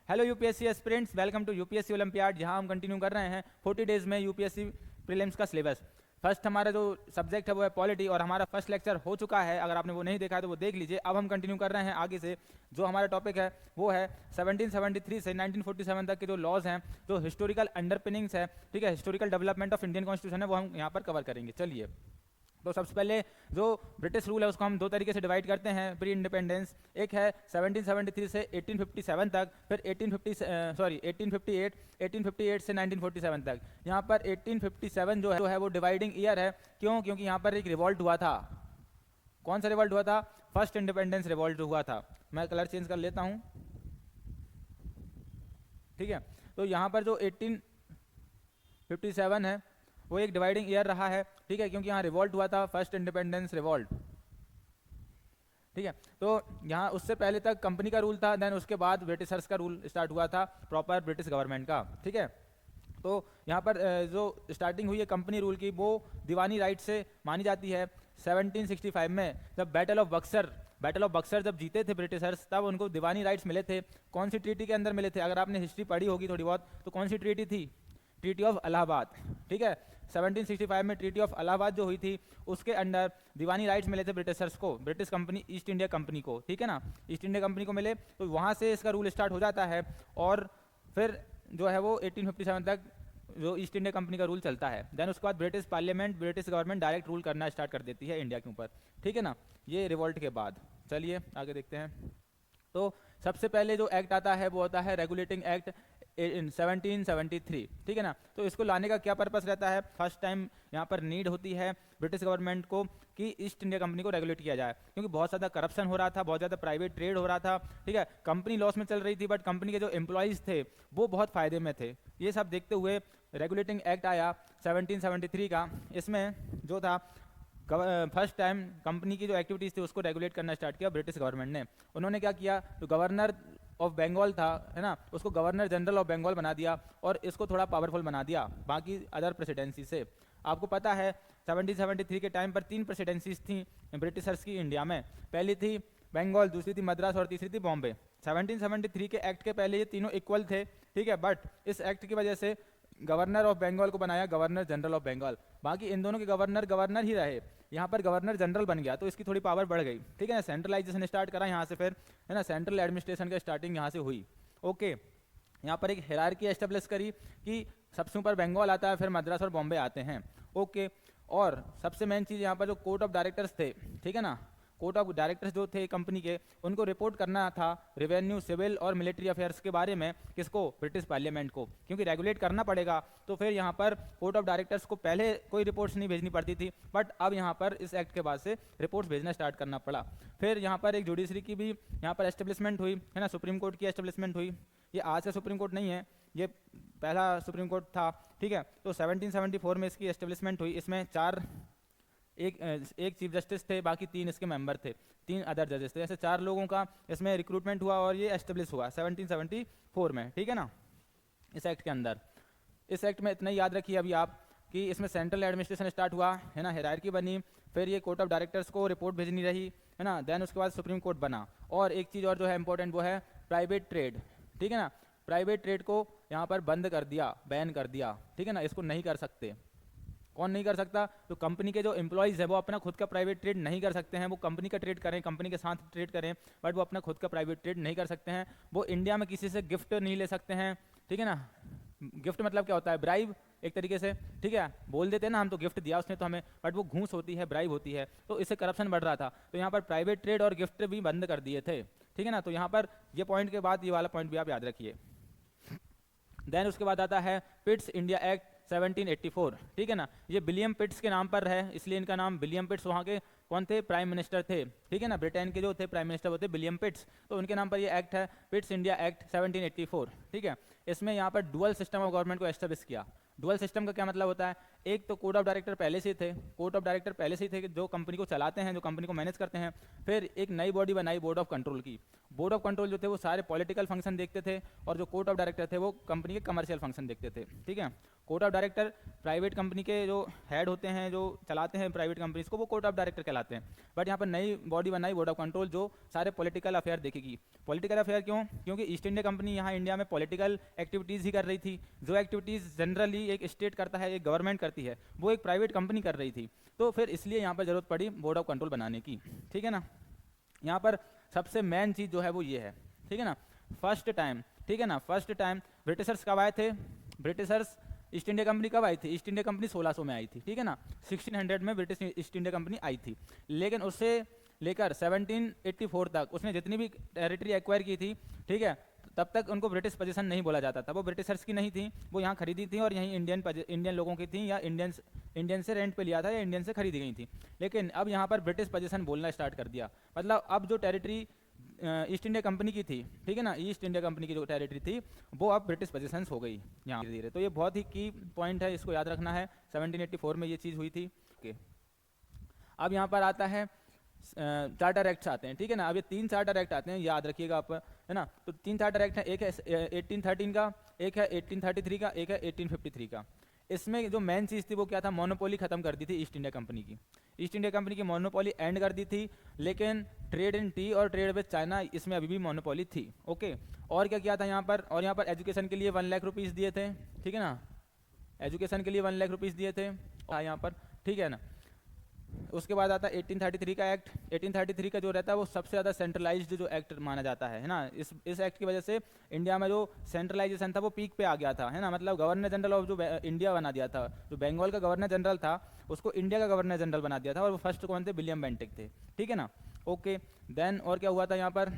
Hello UPSC aspirants, welcome to UPSC olympiad, जहां हम continue कर रहे हैं 40 डेज में यूपीएससी प्रीलिम्स का सिलेबस। फर्स्ट हमारा जो सब्जेक्ट है वो है पॉलिटी, और हमारा फर्स्ट लेक्चर हो चुका है। अगर आपने वो नहीं देखा है तो वो देख लीजिए। अब हम कंटिन्यू कर रहे हैं आगे से। जो हमारा टॉपिक है वो है 1773 से 1947 तक के जो लॉज हैं, जो हिस्टोरिकल अंडरपिनिंग्स है, ठीक है, historical development of Indian constitution है, वो हम यहाँ पर कवर करेंगे। चलिए, तो सबसे पहले जो ब्रिटिश रूल है उसको हम दो तरीके से डिवाइड करते हैं प्री इंडिपेंडेंस। एक है 1773 से 1857 तक, फिर 1858 से 1947 तक। यहाँ पर 1857 जो है वो डिवाइडिंग ईयर है। क्यों? क्योंकि यहाँ पर एक रिवॉल्ट हुआ था। कौन सा रिवॉल्ट हुआ था? फर्स्ट इंडिपेंडेंस रिवॉल्ट हुआ था। मैं कलर चेंज कर लेता हूँ, ठीक है। तो यहाँ पर जो 1857 है वो एक डिवाइडिंग ईयर रहा है, ठीक है, क्योंकि यहाँ रिवॉल्ट हुआ था, फर्स्ट इंडिपेंडेंस रिवॉल्ट, ठीक है। तो यहाँ उससे पहले तक कंपनी का रूल था, देन उसके बाद ब्रिटिशर्स का रूल स्टार्ट हुआ था, प्रॉपर ब्रिटिश गवर्नमेंट का, ठीक है। तो यहाँ पर जो स्टार्टिंग हुई है कंपनी रूल की, वो दीवानी राइट से मानी जाती है। 1765 में जब बैटल ऑफ बक्सर जब जीते थे ब्रिटिशर्स, तब उनको दीवानी राइट्स मिले थे। कौन सी ट्रीटी के अंदर मिले थे? अगर आपने हिस्ट्री पढ़ी होगी थोड़ी बहुत, तो कौन सी ट्रीटी थी? ट्रीटी ऑफ इलाहाबाद, ठीक है। 1765 में ट्रीटी ऑफ इलाहाबाद जो हुई थी, उसके अंडर दीवानी राइट्स मिले थे ब्रिटिशर्स को, British company east India company को, ठीक है ना, ईस्ट इंडिया कंपनी को मिले। तो वहाँ से इसका रूल स्टार्ट हो जाता है, और फिर जो है वो 1857 तक जो ईस्ट इंडिया कंपनी का रूल चलता है। देन उसके बाद British parliament, British government direct rule करना स्टार्ट कर देती है इंडिया के ऊपर, ठीक है ना, ये रिवॉल्ट के बाद। चलिए आगे देखते हैं। तो सबसे पहले जो एक्ट आता है वो होता है रेगुलेटिंग एक्ट इन 1773, ठीक है ना। तो इसको लाने का क्या पर्पस रहता है? फर्स्ट टाइम यहाँ पर नीड होती है ब्रिटिश गवर्नमेंट को कि ईस्ट इंडिया कंपनी को रेगुलेट किया जाए, क्योंकि बहुत ज़्यादा करप्शन हो रहा था, बहुत ज़्यादा प्राइवेट ट्रेड हो रहा था, ठीक है। कंपनी लॉस में चल रही थी, बट कंपनी के जो एम्प्लॉयज़ थे वो बहुत फ़ायदे में थे। ये सब देखते हुए रेगुलेटिंग एक्ट आया 1773 का। इसमें जो था, फर्स्ट टाइम कंपनी की जो एक्टिविटीज़ थी उसको रेगुलेट करना स्टार्ट किया ब्रिटिश गवर्नमेंट ने। उन्होंने क्या किया? तो गवर्नर ऑफ बंगाल था, है ना, उसको गवर्नर जनरल ऑफ बंगाल बना दिया, और इसको थोड़ा पावरफुल बना दिया बाकी अदर प्रेसिडेंसी से। आपको पता है 1773 के टाइम पर 3 प्रेसिडेंसीज थी ब्रिटिशर्स की इंडिया में। पहली थी बंगाल, दूसरी थी मद्रास, और तीसरी थी बॉम्बे। 1773 के एक्ट के पहले ये तीनों इक्वल थे, ठीक है, बट इस एक्ट की वजह से गवर्नर ऑफ बंगाल को बनाया गवर्नर जनरल ऑफ बंगाल। बाकी इन दोनों के गवर्नर ही रहे, यहाँ पर गवर्नर जनरल बन गया, तो इसकी थोड़ी पावर बढ़ गई, ठीक है ना। सेंट्रलाइजेशन स्टार्ट करा यहाँ से, फिर है ना, सेंट्रल एडमिनिस्ट्रेशन का स्टार्टिंग यहाँ से हुई। ओके, यहाँ पर एक हायरार्की एस्टेब्लिश करी कि सबसे ऊपर बंगाल आता है, फिर मद्रास और बॉम्बे आते हैं। ओके, और सबसे मेन चीज़ यहाँ पर जो कोर्ट ऑफ डायरेक्टर्स थे, ठीक है ना, कोर्ट ऑफ डायरेक्टर्स जो थे कंपनी के, उनको रिपोर्ट करना था रेवेन्यू, सिविल और मिलिट्री अफेयर्स के बारे में। किसको? ब्रिटिश पार्लियामेंट को, क्योंकि रेगुलेट करना पड़ेगा। तो फिर यहाँ पर कोर्ट ऑफ डायरेक्टर्स को पहले कोई रिपोर्ट्स नहीं भेजनी पड़ती थी, बट अब यहाँ पर इस एक्ट के बाद से रिपोर्ट्स भेजना स्टार्ट करना पड़ा। फिर यहाँ पर एक जुडिशरी की भी यहाँ पर एस्टेब्लिशमेंट हुई, है ना, सुप्रीम कोर्ट की एस्टेब्लिशमेंट हुई। ये आज का सुप्रीम कोर्ट नहीं है, ये पहला सुप्रीम कोर्ट था, ठीक है। तो 1774 में इसकी एस्टेब्लिशमेंट हुई। इसमें एक चीफ जस्टिस थे, बाकी 3 इसके मेंबर थे, 3 अदर जजेस थे। ऐसे 4 लोगों का इसमें रिक्रूटमेंट हुआ, और ये एस्टेब्लिश हुआ 1774 में, ठीक है ना, इस एक्ट के अंदर। इस एक्ट में इतना ही याद रखिए अभी आप कि इसमें सेंट्रल एडमिनिस्ट्रेशन स्टार्ट हुआ, है ना, हायरार्की बनी, फिर ये कोर्ट ऑफ डायरेक्टर्स को रिपोर्ट भेजनी रही, है ना, देन उसके बाद सुप्रीम कोर्ट बना। और एक चीज़ और जो है इंपॉर्टेंट, वो है प्राइवेट ट्रेड, ठीक है ना। प्राइवेट ट्रेड को यहाँ पर बंद कर दिया, बैन कर दिया, ठीक है ना, इसको नहीं कर सकते। कौन नहीं कर सकता? तो कंपनी के जो एम्प्लॉयज़ है वो अपना खुद का प्राइवेट ट्रेड नहीं कर सकते हैं। वो कंपनी का ट्रेड करें, कंपनी के साथ ट्रेड करें, बट वो अपना खुद का प्राइवेट ट्रेड नहीं कर सकते हैं। वो इंडिया में किसी से गिफ्ट नहीं ले सकते हैं, ठीक है ना। गिफ्ट मतलब क्या होता है? ब्राइब, एक तरीके से, ठीक है। बोल देते हैं ना हम तो गिफ्ट दिया उसने तो हमें, बट वो घूस होती है, ब्राइब होती है, तो इससे करप्शन बढ़ रहा था। तो यहाँ पर प्राइवेट ट्रेड और गिफ्ट भी बंद कर दिए थे, ठीक है ना। तो यहाँ पर ये पॉइंट के बाद ये वाला पॉइंट भी आप याद रखिए। देन उसके बाद आता है पिट्स इंडिया एक्ट 1784, ठीक है ना। ये विलियम पिट्स के नाम पर है, इसलिए इनका नाम विलियम पिट्स, वहाँ के कौन थे? प्राइम मिनिस्टर थे, ठीक है ना, ब्रिटेन के जो थे प्राइम मिनिस्टर वो थे विलियम पिट्स, तो उनके नाम पर ये एक्ट है पिट्स इंडिया एक्ट 1784, ठीक है। इसमें यहाँ पर डुअल सिस्टम ऑफ गवर्नमेंट को एस्टेब्लिश किया। डुअल सिस्टम का क्या मतलब होता है? एक तो कोर्ट ऑफ डायरेक्टर पहले से थे, कोर्ट ऑफ डायरेक्टर पहले से ही थे कि जो कंपनी को चलाते हैं, जो कंपनी को मैनेज करते हैं। फिर एक नई बॉडी बनाई बोर्ड ऑफ कंट्रोल की। बोर्ड ऑफ कंट्रोल जो थे वो सारे पॉलिटिकल फंक्शन देखते थे, और जो कोर्ट ऑफ डायरेक्टर थे वो कंपनी के कमर्शियल फंक्शन देखते थे, ठीक है। Court of director private company के जो हेड होते हैं, जो चलाते हैं प्राइवेट कंपनीज को, वो कोर्ट ऑफ डायरेक्टर कहलाते हैं। बट यहाँ पर नई बॉडी बनाई बोर्ड ऑफ कंट्रोल, जो सारे पॉलिटिकल अफेयर देखेगी। पॉलिटिकल अफेयर क्यों? क्योंकि ईस्ट इंडिया कंपनी यहाँ इंडिया में पॉलिटिकल एक्टिविटीज़ ही कर रही थी। जो एक्टिविटीज़ जनरली एक स्टेट करता है, एक गवर्नमेंट करती है, वो एक प्राइवेट कंपनी कर रही थी। तो फिर इसलिए यहाँ पर ज़रूरत पड़ी बोर्ड ऑफ कंट्रोल बनाने की, ठीक है ना। यहाँ पर सबसे मेन चीज़ जो है वो ये है, ठीक है ना। फर्स्ट टाइम, ठीक है ना, फर्स्ट टाइम ब्रिटिशर्स कब आए थे? ब्रिटिशर्स ईस्ट इंडिया कंपनी कब आई थी? ईस्ट इंडिया कंपनी 1600 में आई थी, ठीक है ना। 1600 में ब्रिटिश ईस्ट इंडिया कंपनी आई थी। लेकिन उससे लेकर 1784 तक उसने जितनी भी टेरिटरी एक्वायर की थी, ठीक है, तब तक उनको ब्रिटिश पोजीशन नहीं बोला जाता था। वो ब्रिटिशर्स की नहीं थी, वो यहाँ खरीदी थी और यहीं इंडियन लोगों की थी, या इंडियन से रेंट पे लिया था, या इंडियन से खरीदी गई थी। लेकिन अब यहाँ पर ब्रिटिश पोजीशन बोलना स्टार्ट कर दिया। मतलब अब जो टेरिटरी ईस्ट इंडिया कंपनी की थी, ठीक है ना, ईस्ट इंडिया कंपनी की जो टेरिटरी थी वो अब ब्रिटिश पोजीशंस हो गई यहाँ धीरे धीरे। तो ये बहुत ही की पॉइंट है, इसको याद रखना है। 1784 में ये चीज़ हुई थी। ओके, अब यहाँ पर आता है चार्टर एक्ट्स आते हैं, ठीक है ना। अब ये 3 चार्टर एक्ट आते हैं, याद रखिएगा आप, है ना। तो 3 चार्टर एक्ट हैं, एक है 1813 का, एक है 1833 का, एक है 1853 का। इसमें जो मेन चीज़ थी वो क्या था? मोनोपोली खत्म कर दी थी ईस्ट इंडिया कंपनी की। ईस्ट इंडिया कंपनी की मोनोपोली एंड कर दी थी, लेकिन ट्रेड इन टी और ट्रेड विद चाइना, इसमें अभी भी मोनोपोली थी। ओके, और क्या किया था यहाँ पर? और यहाँ पर एजुकेशन के लिए 1 लाख रुपीज़ दिए थे, ठीक है ना। एजुकेशन के लिए 1 लाख रुपीज़ दिए थे यहाँ पर, ठीक है ना। उसके बाद आता है 1833 का एक्ट। 1833 का जो रहता है वो सबसे ज़्यादा सेंट्रलाइज्ड जो एक्ट माना जाता है ना। इस एक्ट की वजह से इंडिया में जो सेंट्रलाइजेशन था वो पीक पे आ गया था, है ना। मतलब गवर्नर जनरल ऑफ जो इंडिया बना दिया था, जो बंगाल का गवर्नर जनरल था उसको इंडिया का गवर्नर जनरल बना दिया था, और वो फर्स्ट कौन थे? विलियम बेंटिक थे, ठीक है ना। ओके, देन और क्या हुआ था यहाँ पर?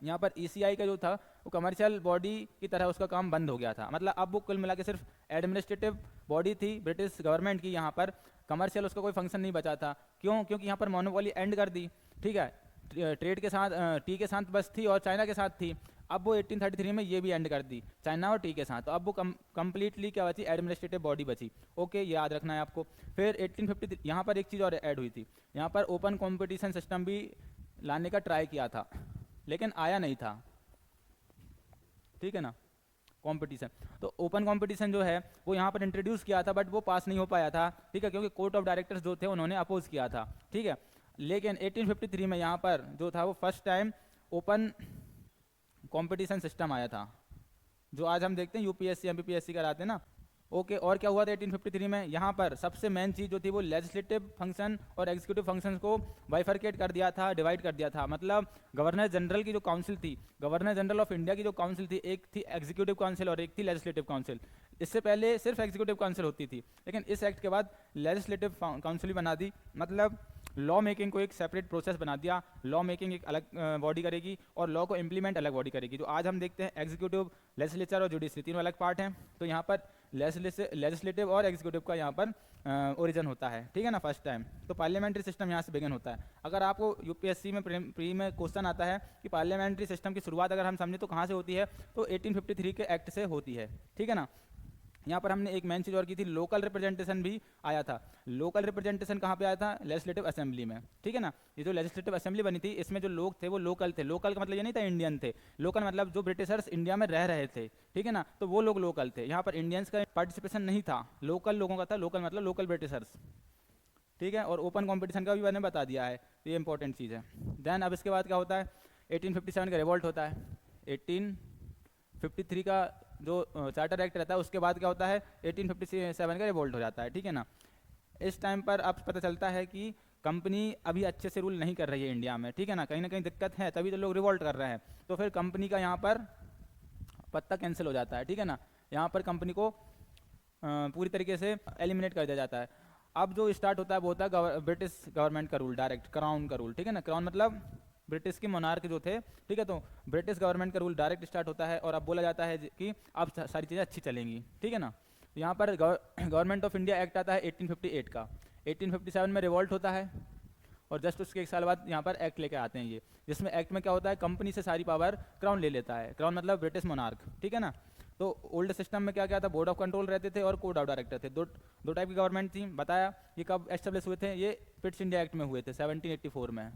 यहाँ पर ECI का जो था वो कमर्शियल बॉडी की तरह उसका काम बंद हो गया था। मतलब अब वो कुल मिला के सिर्फ एडमिनिस्ट्रेटिव बॉडी थी ब्रिटिश गवर्नमेंट की, यहाँ पर कमर्शियल उसका कोई फंक्शन नहीं बचा था। क्यों? क्योंकि यहाँ पर मोनोपोली एंड कर दी, ठीक है। ट्रेड के साथ टी के साथ बस थी और चाइना के साथ थी। अब वो 1833 में ये भी एंड कर दी, चाइना और टी के साथ। तो अब वो कंप्लीटली क्या बची? एडमिनिस्ट्रेटिव बॉडी बची। ओके, ये याद रखना है आपको। फिर 1853 यहाँ पर एक चीज़ और ऐड हुई थी, यहाँ पर ओपन कॉम्पिटिशन सिस्टम भी लाने का ट्राई किया था, लेकिन आया नहीं था, ठीक है ना। कंपटीशन, तो ओपन कंपटीशन जो है वो यहाँ पर इंट्रोड्यूस किया था, बट वो पास नहीं हो पाया था, ठीक है, क्योंकि कोर्ट ऑफ डायरेक्टर्स जो थे उन्होंने अपोज किया था, ठीक है। लेकिन 1853 में यहाँ पर जो था वो first time open competition system आया था, जो आज हम देखते हैं UPSC MPPSC कराते हैं ना। ओके, और क्या हुआ था 1853 में? यहाँ पर सबसे मेन चीज़ जो थी वो लेजिस्लेटिव फंक्शन और एग्जीक्यूटिव फंक्शंस को बाइफरकेट कर दिया था, डिवाइड कर दिया था। मतलब गवर्नर जनरल की जो काउंसिल थी, गवर्नर जनरल ऑफ इंडिया की जो काउंसिल थी, एक थी एग्जीक्यूटिव काउंसिल और एक थी लेजिस्लेटिव काउंसिल। इससे पहले सिर्फ एग्जीक्यूटिव काउंसिल होती थी, लेकिन इस एक्ट के बाद लेजिस्लेटिव काउंसिल बना दी। मतलब लॉ मेकिंग को एक सेपरेट प्रोसेस बना दिया। लॉ मेकिंग एक अलग बॉडी करेगी और लॉ को इम्प्लीमेंट अलग बॉडी करेगी। जो आज हम देखते हैं एग्जीक्यूटिव, लेजिस्लेचर और जुडिशरी तीनों अलग पार्ट हैं, तो यहाँ पर लेजिस्लेटिव और एग्जीक्यूटिव का यहाँ पर ओरिजिन होता है, ठीक है ना, फर्स्ट टाइम। तो पार्लियामेंट्री सिस्टम यहाँ से बिगिन होता है। अगर आपको UPSC में प्री में क्वेश्चन आता है कि पार्लियामेंट्री सिस्टम की शुरुआत अगर हम समझें तो कहाँ से होती है, तो 1853 के एक्ट से होती है, ठीक है ना। यहाँ पर हमने एक मेन चीज़ और की थी, लोकल रिप्रेजेंटेशन भी आया था। लोकल रिप्रेजेंटेशन कहाँ पे आया था? लेजिस्लेटिव असेंबली में, ठीक है ना। ये जो लेजिस्लेटिव असेंबली बनी थी इसमें जो लोग थे वो लोकल थे। लोकल का मतलब ये नहीं था इंडियन थे, लोकल मतलब जो ब्रिटिशर्स इंडिया में रह रहे थे, ठीक है ना, तो वो लोग लोकल थे। यहाँ पर इंडियंस का पार्टिसिपेशन नहीं था, लोकल लोगों का था। लोकल मतलब लोकल ब्रिटिशर्स, ठीक है। और ओपन कॉम्पिटिशन का भी मैंने बता दिया है, तो ये इंपॉर्टेंट चीज़ है। देन अब इसके बाद क्या होता है? 1857 का रिवॉल्ट होता है। 1853 का जो चार्टर एक्ट रहता है उसके बाद क्या होता है? 1857 का रिवोल्ट हो जाता है, ठीक है ना। इस टाइम पर अब पता चलता है कि कंपनी अभी अच्छे से रूल नहीं कर रही है इंडिया में, ठीक है ना कहीं दिक्कत है, तभी तो लोग रिवोल्ट कर रहे हैं। तो फिर कंपनी का यहाँ पर पत्ता कैंसिल हो जाता है, ठीक है ना। यहाँ पर कंपनी को पूरी तरीके से एलिमिनेट कर दिया जाता है। अब जो स्टार्ट होता है वो होता है ब्रिटिश गवर्नमेंट का रूल, डायरेक्ट क्राउन का रूल, ठीक है ना। क्राउन मतलब ब्रिटिश के मोनार्क जो थे, ठीक है। तो ब्रिटिश गवर्नमेंट का रूल डायरेक्ट स्टार्ट होता है और अब बोला जाता है कि अब सारी चीज़ें अच्छी चलेंगी, ठीक है ना। यहाँ पर गवर्नमेंट ऑफ इंडिया एक्ट आता है 1858 का। 1857 में रिवॉल्ट होता है और जस्ट उसके एक साल बाद यहाँ पर एक्ट लेके आते हैं ये, जिसमें एक्ट में क्या होता है? कंपनी से सारी पावर क्राउन ले लेता है। क्राउन मतलब ब्रिटिश मोनार्क, ठीक है ना। तो ओल्ड सिस्टम में क्या क्या था? बोर्ड ऑफ कंट्रोल रहते थे और कोड ऑफ डायरेक्टर थे। दो टाइप की गवर्नमेंट थी, बताया। ये कब एस्टेब्लिश हुए थे? ये पिट्स इंडिया एक्ट में हुए थे 1784 में।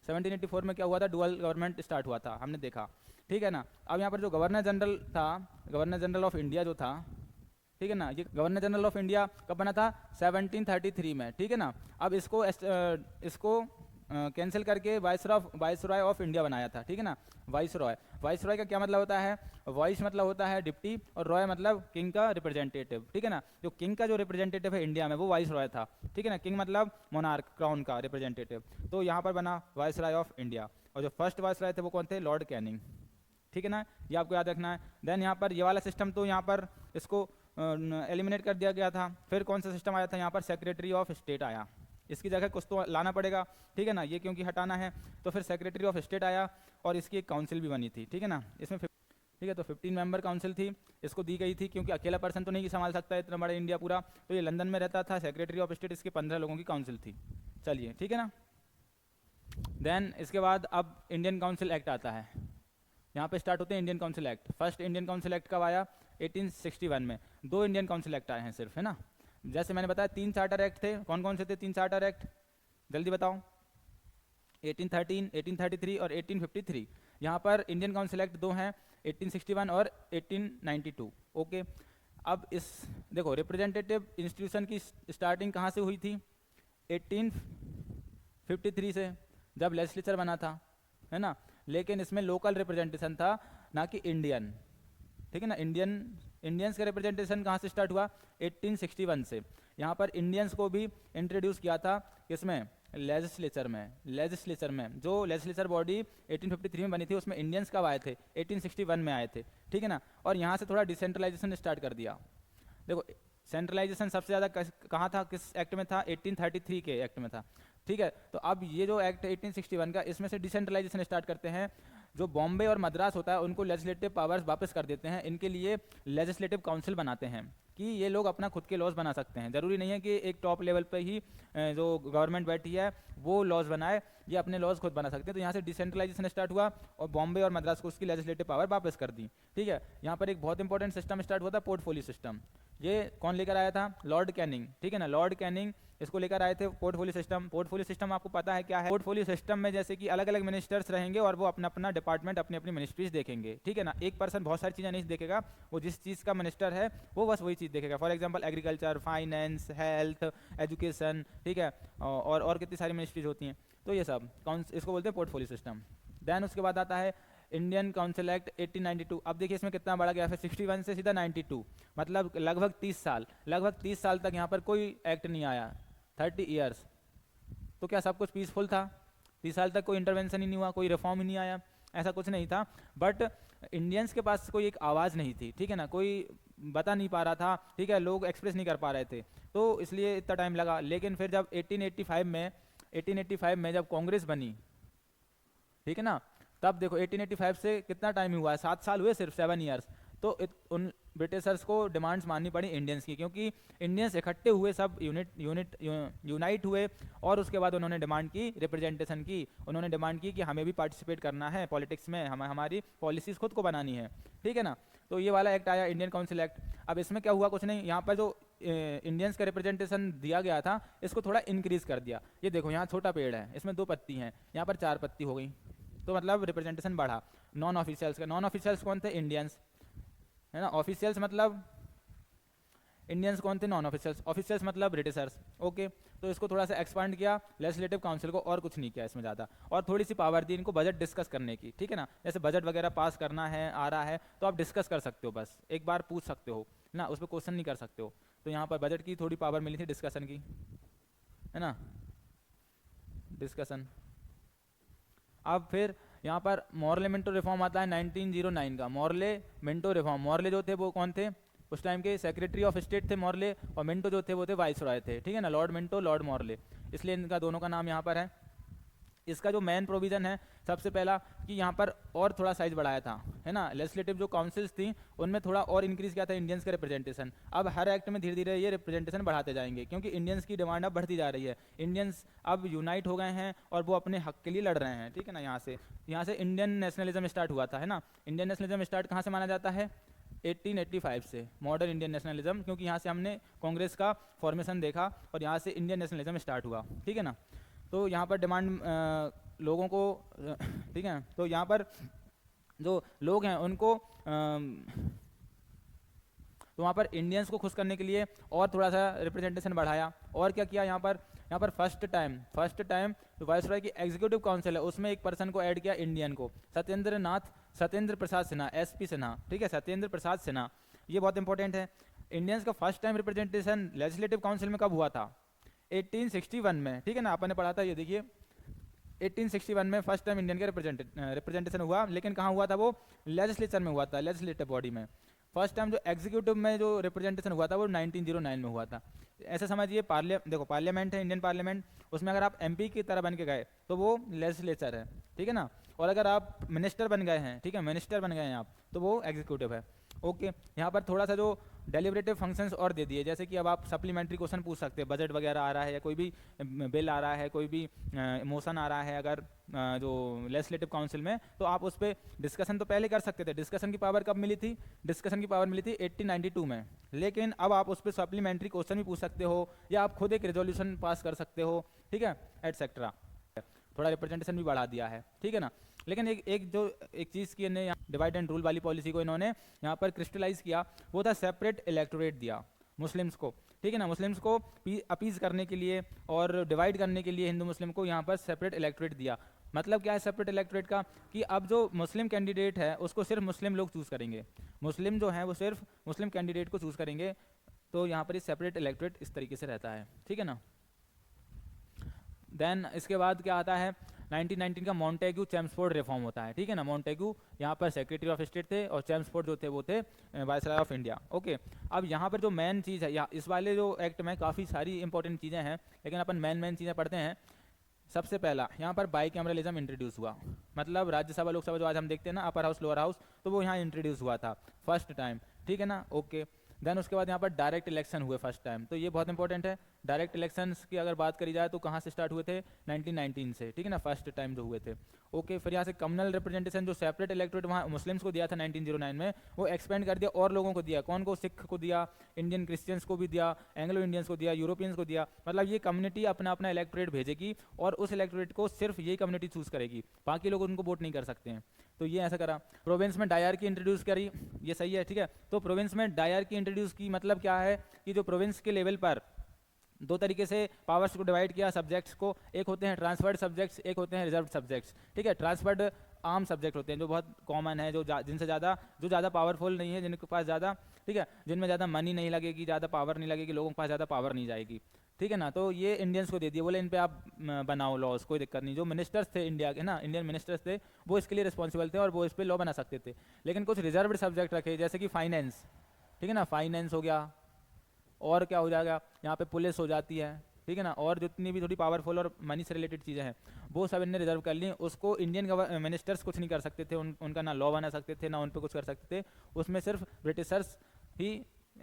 1784 में क्या हुआ था? डुअल गवर्नमेंट स्टार्ट हुआ था, हमने देखा, ठीक है ना। अब यहाँ पर जो गवर्नर जनरल था, गवर्नर जनरल ऑफ इंडिया जो था, ठीक है ना। ये गवर्नर जनरल ऑफ इंडिया कब बना था? 1733 में, ठीक है ना। अब इसको कैंसिल करके वाइसरॉय ऑफ इंडिया बनाया था, ठीक है ना। वाइसरॉय का क्या मतलब होता है? वॉइस मतलब होता है डिप्टी, और रॉय मतलब किंग का रिप्रेजेंटेटिव, ठीक है ना। जो किंग का जो रिप्रेजेंटेटिव है इंडिया में वो वाइसरॉय था, ठीक है ना। किंग मतलब मोनार्क, क्राउन का रिप्रेजेंटेटिव। तो यहाँ पर बना वाइसरॉय ऑफ इंडिया, और जो फर्स्ट वाइसरॉय थे वो कौन थे? लॉर्ड कैनिंग, ठीक है ना। ये आपको याद रखना है। देन यहाँ पर ये वाला सिस्टम तो यहाँ पर इसको एलिमिनेट कर दिया गया था। फिर कौन सा सिस्टम आया था? यहाँ पर सेक्रेटरी ऑफ स्टेट आया। इसकी जगह कुछ तो लाना पड़ेगा, ठीक है ना। ये क्योंकि हटाना है, तो फिर सेक्रेटरी ऑफ स्टेट आया, और इसकी एक काउंसिल भी बनी थी, ठीक है ना। इसमें ठीक है, तो 15 मेंबर काउंसिल थी, इसको दी गई थी क्योंकि अकेला पर्सन तो नहीं संभाल सकता इतना बड़ा इंडिया पूरा। तो ये लंदन में रहता था, सेक्रेटरी ऑफ स्टेट, इसके 15 लोगों की काउंसिल थी। चलिए, ठीक है ना। देन इसके बाद अब इंडियन काउंसिल एक्ट आता है। यहाँ पे स्टार्ट होते हैं Indian council act. First Indian council act कब आया? 1861 में। 2 इंडियन काउंसिल एक्ट आए हैं सिर्फ, है ना। जैसे मैंने बताया 3 चार्टर एक्ट थे। कौन कौन से थे 3 चार्टर एक्ट? जल्दी बताओ। 1813, 1833 और 1853। यहाँ पर इंडियन काउंसिल एक्ट 2 हैं, 1861 और 1892। ओके, अब इस देखो रिप्रेजेंटेटिव इंस्टीट्यूशन की स्टार्टिंग कहाँ से हुई थी? 1853 से, जब लेजिस्लेचर बना था, है ना। लेकिन इसमें लोकल रिप्रेजेंटेशन था, ना कि इंडियन, ठीक है ना। इंडियंस का रिप्रेजेंटेशन कहाँ से स्टार्ट हुआ? 1861 से। यहाँ पर इंडियंस को भी इंट्रोड्यूस किया था किसमें? लेजिस्लेचर में। जो लेजिस्लेचर बॉडी 1853 में बनी थी उसमें इंडियंस कब आए थे? 1861 में आए थे, ठीक है ना। और यहाँ से थोड़ा डिसेंट्रलाइजेशन स्टार्ट कर दिया। देखो सेंट्रलाइजेशन सबसे ज़्यादा कहाँ था, किस एक्ट में था? 1833 के एक्ट में था, ठीक है। तो अब ये जो एक्ट 1861 का, इसमें से डिसेंट्रलाइजेशन स्टार्ट करते हैं। जो बॉम्बे और मद्रास होता है उनको लेजिस्लेटिव पावर्स वापस कर देते हैं। इनके लिए लेजिस्लेटिव काउंसिल बनाते हैं कि ये लोग अपना खुद के लॉज बना सकते हैं। ज़रूरी नहीं है कि एक टॉप लेवल पे ही जो गवर्नमेंट बैठी है वो लॉज बनाए, ये अपने लॉज खुद बना सकते हैं। तो यहाँ से डिसेंट्रलाइजेशन स्टार्ट हुआ और बॉम्बे और मद्रास को उसकी लेजिस्लेटिव पावर वापस कर दी, ठीक है। यहाँ पर एक बहुत इंपॉर्टेंट सिस्टम स्टार्ट हुआ था, पोर्टफोलियो सिस्टम। ये कौन लेकर आया था? लॉर्ड कैनिंग, ठीक है ना। लॉर्ड कैनिंग इसको लेकर आए थे, पोर्टफोलियो सिस्टम। पोर्टफोलियो सिस्टम आपको पता है क्या है? पोर्टफोलियो सिस्टम में जैसे कि अलग अलग मिनिस्टर्स रहेंगे और वो अपना अपना डिपार्टमेंट, अपनी अपनी मिनिस्ट्रीज देखेंगे, ठीक है ना। एक पर्सन बहुत सारी चीज़ें नहीं देखेगा, वो जिस चीज़ का मिनिस्टर है वो बस वही चीज़ देखेगा। For example agriculture, finance, health, education, ठीक है, और कितनी सारी मिनिस्ट्रीज होती हैं। तो ये सब इसको बोलते हैं पोर्टफोलियो सिस्टम। देन उसके बाद आता है इंडियन काउंसिल एक्ट 1892। अब देखिए इसमें कितना बड़ा गया है, 61 से सीधा 92, मतलब लगभग 30 साल तक यहाँ पर कोई एक्ट नहीं आया, 30 ईयर्स। तो क्या सब कुछ पीसफुल था? 30 साल तक कोई इंटरवेंशन ही नहीं हुआ, कोई रिफॉर्म ही नहीं आया? ऐसा कुछ नहीं था। बट इंडियंस के पास कोई एक आवाज़ नहीं थी, ठीक है ना। कोई बता नहीं पा रहा था, ठीक है, लोग एक्सप्रेस नहीं कर पा रहे थे, तो इसलिए इतना टाइम लगा। लेकिन फिर जब 1885 में जब कांग्रेस बनी, ठीक है ना, तब देखो 1885 से कितना टाइम हुआ है? 7 साल हुए, सिर्फ 7 ईयर्स। तो उन ब्रिटिशर्स को डिमांड्स माननी पड़ी इंडियंस की, क्योंकि इंडियंस इकट्ठे हुए, सब यूनाइट हुए, और उसके बाद उन्होंने डिमांड की, रिप्रेजेंटेशन की। उन्होंने डिमांड की कि हमें भी पार्टिसिपेट करना है पॉलिटिक्स में, हमारी पॉलिसीज़ खुद को बनानी है, ठीक है ना। तो ये वाला एक्ट आया, इंडियन काउंसिल एक्ट। अब इसमें क्या हुआ? कुछ नहीं, यहाँ पर जो इंडियंस का रिप्रेजेंटेशन दिया गया था इसको थोड़ा इंक्रीज कर दिया। ये देखो यहाँ छोटा पेड़ है, इसमें 2 पत्ती हैं, यहाँ पर 4 पत्ती हो गई, तो मतलब रिप्रेजेंटेशन बढ़ा। नॉन ऑफिशियल्स कौन थे? इंडियंस, है ना। ऑफिशियल्स मतलब इंडियंस कौन थे? नॉन ऑफिशियल्स मतलब ब्रिटिशर्स। ओके, तो इसको थोड़ा सा एक्सपांड किया लेजिस्लेटिव काउंसिल को, और कुछ नहीं किया इसमें ज़्यादा। और थोड़ी सी पावर दी इनको बजट डिस्कस करने की, ठीक है ना। जैसे बजट वगैरह पास करना है, आ रहा है, तो आप डिस्कस कर सकते हो, बस एक बार पूछ सकते हो ना, उस पर क्वेश्चन नहीं कर सकते हो। तो यहाँ पर बजट की थोड़ी पावर मिली थी डिस्कशन की, है ना, डिस्कशन। अब फिर यहाँ पर मॉर्ले मिंटो रिफॉर्म आता है 1909 का। मॉर्ले मिंटो रिफॉर्म, मॉर्ले जो थे वो कौन थे उस टाइम के? सेक्रेटरी ऑफ स्टेट थे मॉर्ले, और मिंटो जो थे वो थे वाइसरॉय थे, ठीक है ना। लॉर्ड मिंटो, लॉर्ड मॉर्ले, इसलिए इनका दोनों का नाम यहाँ पर है। इसका जो मेन प्रोविज़न है सबसे पहला कि यहाँ पर और थोड़ा साइज बढ़ाया था, है ना। लेजिस्लेटिव जो काउंसिल्स थी उनमें थोड़ा और इंक्रीज किया था इंडियंस का रिप्रेजेंटेशन। अब हर एक्ट में धीरे धीरे ये रिप्रेजेंटेशन बढ़ाते जाएंगे, क्योंकि इंडियंस की डिमांड अब बढ़ती जा रही है। इंडियंस अब यूनाइट हो गए हैं और वो अपने हक के लिए लड़ रहे हैं, ठीक है ना। यहाँ से इंडियन नेशनलिज्म स्टार्ट हुआ था, है ना। इंडियन नेशनलिज्म स्टार्ट कहाँ से माना जाता है? 1885 से, मॉडर्न इंडियन नेशनलिज्म, क्योंकि यहाँ से हमने कांग्रेस का फॉर्मेशन देखा और यहाँ से इंडियन नेशनलिज्म स्टार्ट हुआ, ठीक है ना। तो यहाँ पर डिमांड लोगों को, ठीक है, तो यहाँ पर जो लोग हैं उनको तो वहाँ पर इंडियंस को खुश करने के लिए और थोड़ा सा रिप्रेजेंटेशन बढ़ाया। और क्या किया, यहाँ पर फर्स्ट टाइम जो वायसरॉय की एग्जीक्यूटिव काउंसिल है उसमें एक पर्सन को ऐड किया, इंडियन को, सत्येंद्र प्रसाद सिन्हा, SP सिन्हा, ठीक है, सत्येंद्र प्रसाद सिन्हा। ये बहुत इंपॉर्टेंट है। इंडियंस का first time representation legislative council में कब हुआ था? 1861 में, ठीक है ना, अपन ने पढ़ा था, ये देखिए 1861 में फर्स्ट टाइम इंडियन का रिप्रेजेंटेशन हुआ, लेकिन कहाँ हुआ था? वो लेजिस्लेचर में हुआ था, लेजिस्लेटिव बॉडी में। फर्स्ट टाइम जो एग्जीक्यूटिव में जो रिप्रेजेंटेशन हुआ था वो 1909 में हुआ था। ऐसा समझिए, देखो पार्लियामेंट है, इंडियन पार्लियामेंट, उसमें अगर आप MP की तरह बन के गए तो वो लेजिस्लेचर है, ठीक है ना, और अगर आप मिनिस्टर बन गए हैं, ठीक है, मिनिस्टर बन गए हैं आप, तो वो एग्जीक्यूटिव है। ओके, यहाँ पर थोड़ा सा जो डेलिब्रेटिव फंक्शंस और दे दिए, जैसे कि अब आप सप्लीमेंट्री क्वेश्चन पूछ सकते हैं, बजट वगैरह आ रहा है या कोई भी बिल आ रहा है, कोई भी मोशन आ रहा है अगर जो लेजिस्लेटिव काउंसिल में, तो आप उस पर डिस्कशन तो पहले कर सकते थे। डिस्कशन की पावर कब मिली थी? डिस्कशन की पावर मिली थी 1892 में, लेकिन अब आप उस पर सप्लीमेंट्री क्वेश्चन भी पूछ सकते हो या आप खुद एक रेजोल्यूशन पास कर सकते हो, ठीक है, एटसेट्रा। थोड़ा रिप्रेजेंटेशन भी बढ़ा दिया है, ठीक है ना। लेकिन एक चीज़ की इन्हें डिवाइड एंड रूल वाली पॉलिसी को इन्होंने यहाँ पर क्रिस्टलाइज किया, वो था सेपरेट इलेक्टोरेट दिया मुस्लिम्स को, ठीक है ना, मुस्लिम्स को अपीज करने के लिए और डिवाइड करने के लिए हिंदू मुस्लिम को यहाँ पर सेपरेट इलेक्टोरेट दिया। मतलब क्या है सेपरेट इलेक्टोरेट का? कि अब जो मुस्लिम कैंडिडेट है उसको सिर्फ मुस्लिम लोग चूज करेंगे, मुस्लिम जो है वो सिर्फ मुस्लिम कैंडिडेट को चूज करेंगे। तो यहाँ पर सेपरेट इलेक्टोरेट इस तरीके से रहता है, ठीक है ना। देन इसके बाद क्या आता है, 1919 का मॉन्टेग्यू चेम्सफोर्ड रिफॉर्म होता है, ठीक है ना। मॉन्टेग्यू यहाँ पर सेक्रेटरी ऑफ स्टेट थे और चेम्सफोर्ड जो थे वो थे वायसराय ऑफ इंडिया। ओके, अब यहाँ पर जो मेन चीज़ है, इस वाले जो एक्ट में काफ़ी सारी इंपॉर्टेंट चीज़ें हैं, लेकिन अपन मेन चीज़ें पढ़ते हैं। सबसे पहला यहाँ पर बाईकैमरलिज्म इंट्रोड्यूस हुआ, मतलब राज्यसभा लोकसभा जो आज हम देखते हैं ना, अपर हाउस लोअर हाउस, तो वो यहाँ इंट्रोड्यूस हुआ था फर्स्ट टाइम, ठीक है ना। ओके, देन उसके बाद यहाँ पर डायरेक्ट इलेक्शन हुए फर्स्ट टाइम, तो ये बहुत इंपॉर्टेंट है। डायरेक्ट इलेक्शंस की अगर बात करी जाए तो कहाँ से स्टार्ट हुए थे? 1919 से, ठीक है ना, फर्स्ट टाइम जो हुए थे। ओके, फिर यहाँ से कम्युनल रिप्रेजेंटेशन जो सेपरेट इलेक्टोरेट वहाँ मुस्लिम्स को दिया था 1909 में, वो एक्सपेंड कर दिया और लोगों को दिया। कौन को? सिख को दिया, इंडियन क्रिश्चियंस को भी दिया, एंग्लो इंडियंस को दिया, यूरोपियंस को दिया। मतलब ये कम्युनिटी अपना अपना इलेक्टोरेट भेजेगी और उस इलेक्टोरेट को सिर्फ यही कम्युनिटी चूज करेगी, बाकी लोग उनको वोट नहीं कर सकते हैं। तो ये ऐसा करा। प्रोविंस में डायरकी इंट्रोड्यूस करी, ये सही है, ठीक है। तो प्रोविंस में डायरकी इंट्रोड्यूस की मतलब क्या है कि जो प्रोविंस के लेवल पर दो तरीके से पावर्स को डिवाइड किया सब्जेक्ट्स को, एक होते हैं ट्रांसफर्ड सब्जेक्ट्स, एक होते हैं रिजर्व्ड सब्जेक्ट्स, ठीक है। ट्रांसफर्ड आम सब्जेक्ट होते हैं जो बहुत कॉमन है, जो ज़्यादा पावरफुल नहीं है, जिनके पास ज़्यादा, ठीक है, जिनमें ज़्यादा मनी नहीं लगेगी, ज़्यादा पावर नहीं लगेगी, लोगों के पास ज़्यादा पावर नहीं जाएगी, ठीक है ना। तो ये इंडियंस को दे दिए, बोले इन पे आप बनाओ लॉज, कोई दिक्कत नहीं। जो मिनिस्टर्स थे इंडिया के ना, इंडियन मिनिस्टर्स थे, वो इसके लिए रिस्पॉन्सिबल थे और वो इस पर लॉ बना सकते थे। लेकिन कुछ रिजर्व्ड सब्जेक्ट रखे, जैसे कि फाइनेंस, ठीक है ना, फाइनेंस हो गया, और क्या हो जाएगा यहाँ पे पुलिस हो जाती है, ठीक है ना, और जितनी भी थोड़ी पावरफुल और मनी से रिलेटेड चीज़ें हैं वो सब इनने रिजर्व कर ली। उसको इंडियन मिनिस्टर्स कुछ नहीं कर सकते थे, उनका ना लॉ बना सकते थे, ना उन पर कुछ कर सकते थे, उसमें सिर्फ ब्रिटिशर्स ही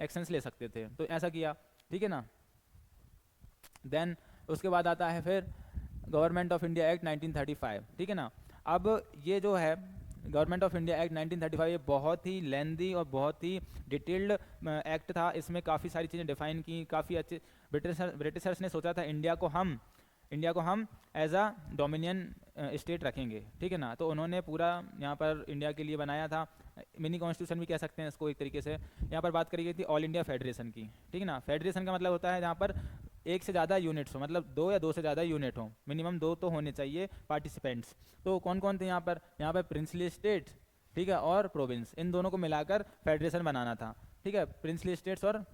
एक्शंस ले सकते थे। तो ऐसा किया, ठीक है ना। देन उसके बाद आता है फिर गवर्नमेंट ऑफ इंडिया एक्ट 1935, ठीक है ना। अब ये जो है गवर्नमेंट ऑफ इंडिया एक्ट 1935, ये बहुत ही लेंदी और बहुत ही डिटेल्ड एक्ट था। इसमें काफ़ी सारी चीज़ें डिफाइन की, काफ़ी अच्छे ब्रिटिशर्स ने सोचा था इंडिया को हम एज अ डोमिनियन स्टेट रखेंगे, ठीक है ना। तो उन्होंने पूरा यहाँ पर इंडिया के लिए बनाया था, मिनी कॉन्स्टिट्यूशन भी कह सकते हैं इसको एक तरीके से। यहाँ पर बात करी गई थी ऑल इंडिया फेडरेशन की, ठीक है ना। फेडरेशन का मतलब होता है जहाँ पर एक से ज़्यादा यूनिट्स हो, मतलब दो या दो से ज़्यादा यूनिट हो, मिनिमम दो तो होने चाहिए पार्टिसिपेंट्स। तो कौन कौन थे यहाँ पर प्रिंसली स्टेट्स, ठीक है, और प्रोविंस, इन दोनों को मिलाकर फेडरेशन बनाना था, ठीक है, प्रिंसली स्टेट्स और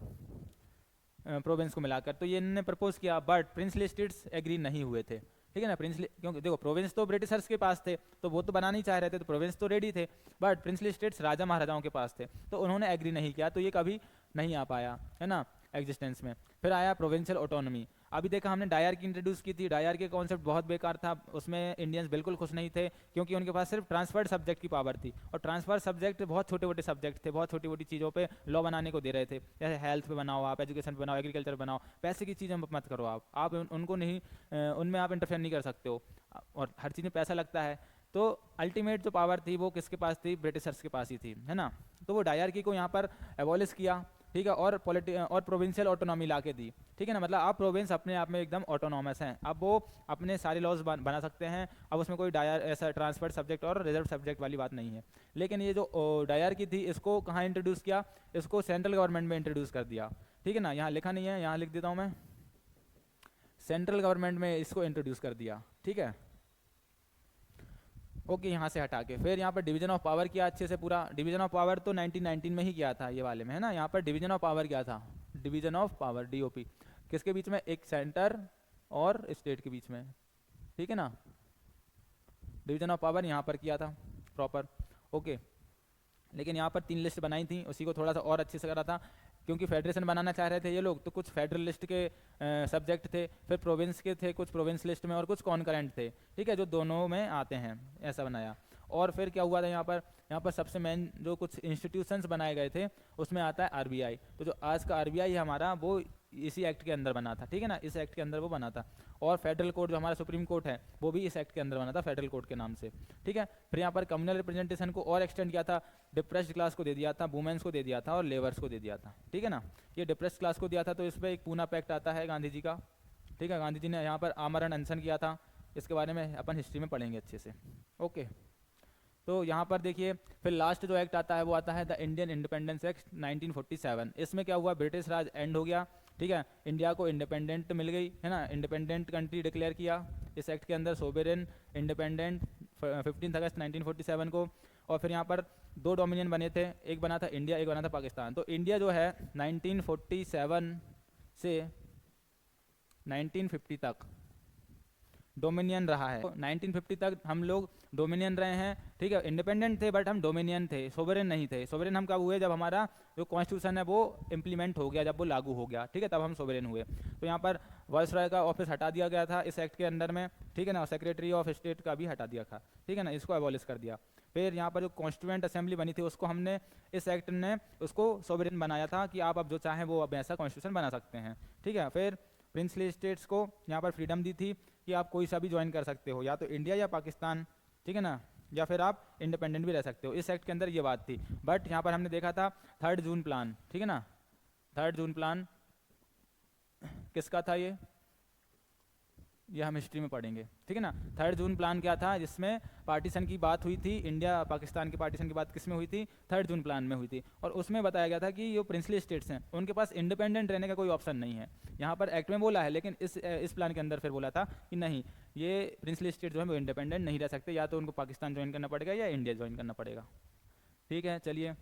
प्रोविंस को मिलाकर। तो ये इन्होंने प्रपोज किया, बट प्रिंसली स्टेट्स एग्री नहीं हुए थे, ठीक है ना। प्रिंसली, क्योंकि देखो प्रोविंस तो ब्रिटिशर्स के पास थे, तो वो तो बनाना ही चाह रहे थे, तो प्रोविंस तो रेडी थे, बट प्रिंसली स्टेट्स राजा महाराजाओं के पास थे, तो उन्होंने एग्री नहीं किया, तो ये कभी नहीं आ पाया, है ना, एग्जिस्टेंस में। फिर आया प्रोविंशियल ऑटोनॉमी। अभी देखा हमने डायर की इंट्रोड्यूस की थी, डायर के कॉन्सेप्ट बहुत बेकार था, उसमें इंडियंस बिल्कुल खुश नहीं थे, क्योंकि उनके पास सिर्फ ट्रांसफर्ड सब्जेक्ट की पावर थी, और ट्रांसफर सब्जेक्ट बहुत छोटे छोटे सब्जेक्ट थे, बहुत छोटी छोटी चीज़ों पे लॉ बनाने को दे रहे थे, जैसे हेल्थ पे बनाओ आप, एजुकेशन पे बनाओ, एग्रीकल्चर बनाओ, पैसे की चीज़ें मत करो आप उनको नहीं, उनमें आप इंटरफेयर नहीं कर सकते हो, और हर चीज़ में पैसा लगता है। तो अल्टीमेट जो पावर थी वो किसके पास थी? ब्रिटिशर्स के पास ही थी, है ना। तो वो डायरकी को यहाँ पर एबॉलिश किया, ठीक है, और और प्रोविंशियल ऑटोनॉमी ला के दी, ठीक है ना, मतलब अब प्रोविंस अपने आप में एकदम ऑटोनॉमस हैं, अब वो अपने सारे लॉज बना सकते हैं, अब उसमें कोई डायर ऐसा ट्रांसफर सब्जेक्ट और रिजर्व सब्जेक्ट वाली बात नहीं है। लेकिन ये जो डायर की थी इसको कहाँ इंट्रोड्यूस किया, इसको सेंट्रल गवर्नमेंट में इंट्रोड्यूस कर दिया, ठीक है ना, यहाँ लिखा नहीं है, यहाँ लिख देता हूँ मैं, सेंट्रल गवर्नमेंट में इसको इंट्रोड्यूस कर दिया, ठीक है। ओके, यहाँ से हटा के फिर यहाँ पर डिवीजन ऑफ पावर किया अच्छे से, पूरा डिवीजन ऑफ पावर तो 1919 में ही किया था ये वाले में, है ना, यहाँ पर डिवीजन ऑफ पावर क्या था, डिवीजन ऑफ पावर डीओपी, किसके बीच में, एक सेंटर और स्टेट के बीच में, ठीक है ना, डिवीजन ऑफ पावर यहाँ पर किया था प्रॉपर। ओके, लेकिन यहाँ पर 3 लिस्ट बनाई थी, उसी को थोड़ा सा और अच्छे से करा था, क्योंकि फेडरेशन बनाना चाह रहे थे ये लोग, तो कुछ फेडरल लिस्ट के सब्जेक्ट थे, फिर प्रोविंस के थे कुछ प्रोविंस लिस्ट में, और कुछ कॉन्करेंट थे, ठीक है, जो दोनों में आते हैं, ऐसा बनाया। और फिर क्या हुआ था यहाँ पर सबसे मेन जो कुछ इंस्टीट्यूशंस बनाए गए थे उसमें आता है आरबीआई, तो जो आज का आरबीआई है हमारा वो इसी एक्ट के अंदर बना था, ठीक है ना, इस एक्ट के अंदर वो बना था। और फेडरल कोर्ट जो हमारा सुप्रीम कोर्ट है वो भी इस एक्ट के अंदर बना था, फेडरल कोर्ट के नाम से, ठीक है। फिर यहाँ पर कम्युनल रिप्रेजेंटेशन को और एक्सटेंड किया था, डिप्रेस्ड क्लास को दे दिया था, वुमेन्स को दे दिया था, और लेबर्स को दे दिया था, ठीक है ना। ये डिप्रेस्ड क्लास को दिया था तो इस पर एक पूना पैक्ट आता है गांधी जी का, ठीक है, गांधी जी ने यहाँ पर आमरण अनशन किया था, इसके बारे में अपन हिस्ट्री में पढ़ेंगे अच्छे से। ओके, तो यहाँ पर देखिए फिर लास्ट जो एक्ट आता है वो आता है द इंडियन इंडिपेंडेंस एक्ट 1947। इसमें क्या हुआ, ब्रिटिश राज एंड हो गया, ठीक है, इंडिया को इंडिपेंडेंट मिल गई, है ना, इंडिपेंडेंट कंट्री डिक्लेयर किया इस एक्ट के अंदर, सोवेरेन इंडिपेंडेंट 15 अगस्त 1947 को। और फिर यहाँ पर 2 डोमिनियन बने थे, एक बना था इंडिया, एक बना था पाकिस्तान। तो इंडिया जो है 1947 से 1950 तक डोमिनियन रहा है, 1950 तक हम लोग डोमिनियन रहे हैं, ठीक है, इंडिपेंडेंट थे बट हम डोमिनियन थे, सोवरेन नहीं थे। सोवरेन हम कब हुए, जब हमारा जो कॉन्स्टिट्यूशन है वो इम्प्लीमेंट हो गया, जब वो लागू हो गया, ठीक है, तब हम सोवरेन हुए। तो यहाँ पर वायसरॉय का ऑफिस हटा दिया गया था इस एक्ट के अंदर में, ठीक है ना, सेक्रेटरी ऑफ स्टेट का भी हटा दिया था, ठीक है ना, इसको एबॉलिश कर दिया। फिर यहाँ पर जो कॉन्स्टिट्यूएंट असेंबली बनी थी उसको हमने, इस एक्ट ने उसको सोवरेन बनाया था कि आप अब जो चाहें वो अब ऐसा कॉन्स्टिट्यूशन बना सकते हैं, ठीक है। फिर प्रिंसली स्टेट्स को यहाँ पर फ्रीडम दी थी कि आप कोई सा भी ज्वाइन कर सकते हो, या तो इंडिया या पाकिस्तान, ठीक है ना, या फिर आप इंडिपेंडेंट भी रह सकते हो, इस एक्ट के अंदर ये बात थी। बट यहाँ पर हमने देखा था 3 जून प्लान, ठीक है ना, 3 जून प्लान किसका था, ये हम हिस्ट्री में पढ़ेंगे, ठीक है ना। 3 जून प्लान क्या था, जिसमें पार्टीशन की बात हुई थी, इंडिया पाकिस्तान की पार्टीशन की बात किस में हुई थी, 3 जून प्लान में हुई थी। और उसमें बताया गया था कि जो प्रिंसली स्टेट्स हैं उनके पास इंडिपेंडेंट रहने का कोई ऑप्शन नहीं है, यहाँ पर एक्ट में बोला है, लेकिन इस प्लान के अंदर फिर बोला था कि नहीं, ये प्रिंसली स्टेट जो है वो इंडिपेंडेंट नहीं रह सकते, या तो उनको पाकिस्तान ज्वाइन करना पड़ेगा या इंडिया ज्वाइन करना पड़ेगा, ठीक है। चलिए,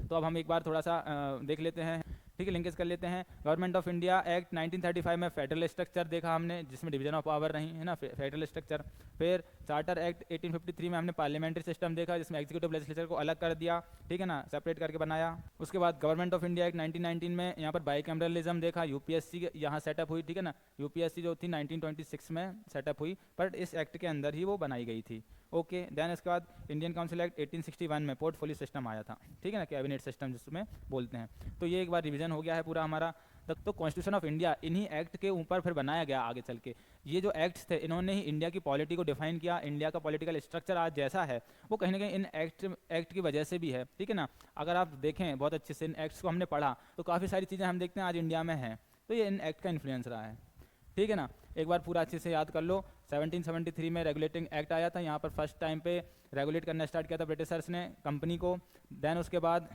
तो अब हम एक बार थोड़ा सा देख लेते हैं, ठीक है, लिंकेज कर लेते हैं। गवर्नमेंट ऑफ इंडिया एक्ट 1935 में फेडरल स्ट्रक्चर देखा हमने, जिसमें डिवीजन ऑफ पावर रही है ना, फेडरल स्ट्रक्चर। फिर चार्टर एक्ट 1853 में हमने पार्लियामेंट्री सिस्टम देखा, जिसमें एग्जीक्यूटिव लेजिस्लेचर को अलग कर दिया, ठीक है ना, सेपरेट करके बनाया। उसके बाद गवर्नमेंट ऑफ इंडिया एक्ट 1919 में यहाँ पर बाईकैमरलिज्म देखा, यूपीएससी यहाँ सेटअप हुई, ठीक है ना, यूपीएससी जो थी 1926 में सेटअप हुई, बट इस एक्ट के अंदर ही वो बनाई गई थी। ओके, देन इसके बाद इंडियन काउंसिल एक्ट 1861 में पोर्टफोलियो सिस्टम आया था, ठीक है ना, कैबिनेट सिस्टम जिसमें बोलते हैं। तो ये एक बार रिवीजन हो गया है पूरा हमारा। तो कॉन्स्टिट्यूशन ऑफ इंडिया इन्हीं एक्ट के ऊपर फिर बनाया गया आगे चल के। ये जो एक्ट्स थे इन्होंने ही इंडिया की पॉलिटी को डिफाइन किया, इंडिया का पॉलिटिकल स्ट्रक्चर आज जैसा है वो कहीं ना कहीं इन एक्ट की वजह से भी है, ठीक है ना। अगर आप देखें बहुत अच्छे से इन एक्ट्स को हमने पढ़ा तो काफ़ी सारी चीज़ें हम देखते हैं आज इंडिया में हैं, तो ये इन एक्ट का इन्फ्लुएंस रहा है, ठीक है ना। एक बार पूरा अच्छे से याद कर लो। 1773 में रेगुलेटिंग एक्ट आया था, यहाँ पर फर्स्ट टाइम पे रेगुलेट करना स्टार्ट किया था ब्रिटिशर्स ने कंपनी को। देन उसके बाद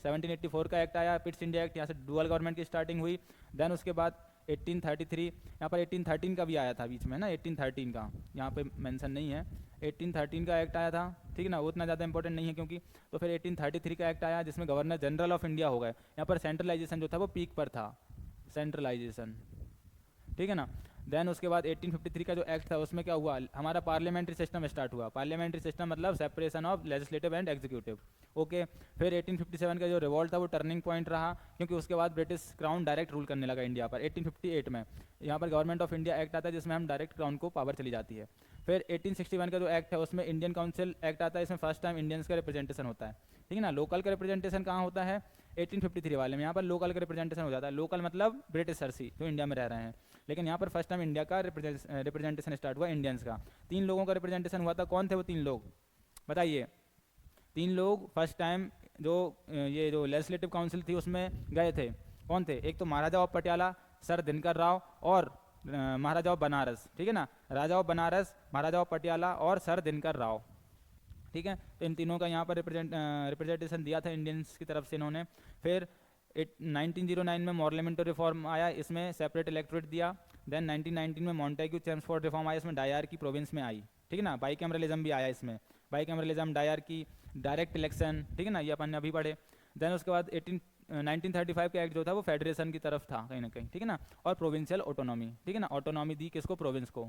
1784 का एक्ट आया, पिट्स इंडिया एक्ट, यहाँ से डुअल गवर्नमेंट की स्टार्टिंग हुई। देन उसके बाद 1833, यहाँ पर 1813 का भी आया था बीच में ना, 1813 का यहाँ पे मेंशन नहीं है, 1813 का एक्ट आया था, ठीक है ना, वो उतना ज़्यादा इंपॉर्टेंट नहीं है क्योंकि। तो फिर 1833 का एक्ट आया जिसमें गवर्नर जनरल ऑफ इंडिया हो गए, यहाँ पर सेंट्रलाइजेशन जो था वो पीक पर था, सेंट्रलाइजेशन, ठीक है ना। देन उसके बाद 1853 का जो एक्ट था उसमें क्या हुआ, हमारा पार्लियामेंट्री सिस्टम स्टार्ट हुआ। पार्लियामेंट्री सिस्टम मतलब separation of legislative and executive, okay. फिर 1857 का जो रिवॉल्ट था वो टर्निंग पॉइंट रहा, क्योंकि उसके बाद ब्रिटिश क्राउन डायरेक्ट रूल करने लगा इंडिया पर। 1858 में यहाँ पर गवर्नमेंट ऑफ इंडिया एक्ट आता है जिसमें हम डायरेक्ट क्राउन को पावर चली जाती है। फिर 1861 का जो एक्ट है उसमें इंडियन काउंसिल एक्ट आता है, इसमें फर्स्ट टाइम इंडियंस का रिप्रेजेंटेशन होता है, ठीक है ना। लोकल का रिप्रेजेंटेशन कहाँ होता है, 1853 वाले में यहाँ पर लोकल का रिप्रेजेंटेशन हो जाता है। लोकल मतलब ब्रिटिशर्स ही जो इंडिया में रह रहे हैं, लेकिन यहाँ पर फर्स्ट टाइम इंडिया का रिप्रेजेंटेशन स्टार्ट हुआ इंडियंस का। 3 लोगों का रिप्रेजेंटेशन हुआ था, कौन थे वो 3 लोग बताइए। 3 लोग फर्स्ट टाइम जो ये जो लेजिस्लेटिव काउंसिल थी उसमें गए थे, कौन थे? एक तो महाराजा ऑफ पटियाला सर दिनकर राव और महाराजा ऑफ बनारस, ठीक है ना, राजा ऑफ बनारस, महाराजा ऑफ पटियाला और सर दिनकर राव, ठीक है। तो इन तीनों का यहाँ पर रिप्रेजेंटेशन दिया था इंडियंस की तरफ से इन्होंने। फिर 1909 में मॉर्लेमेंटो रिफॉर्म आया, इसमें सेपरेट इलेक्टोरेट दिया। देन 1919 में मॉन्टेग्यू चेम्सफोर्ड रिफॉर्म आया, इसमें डायर की प्रोविंस में आई, ठीक है ना। बाई कैमरलिज्म भी आया इसमें, बाई कैमरलिज्म, डायर की, डायरेक्ट इलेक्शन, ठीक है ना, ये अपन ने अभी पढ़े। देन उसके बाद 1935 का एक्ट जो था वो फेडरेशन की तरफ था कहीं ना कहीं, ठीक है ना, और प्रोविंशियल ऑटोनॉमी, ठीक है ना, ऑटोनॉमी दी किसको? प्रोविंस को,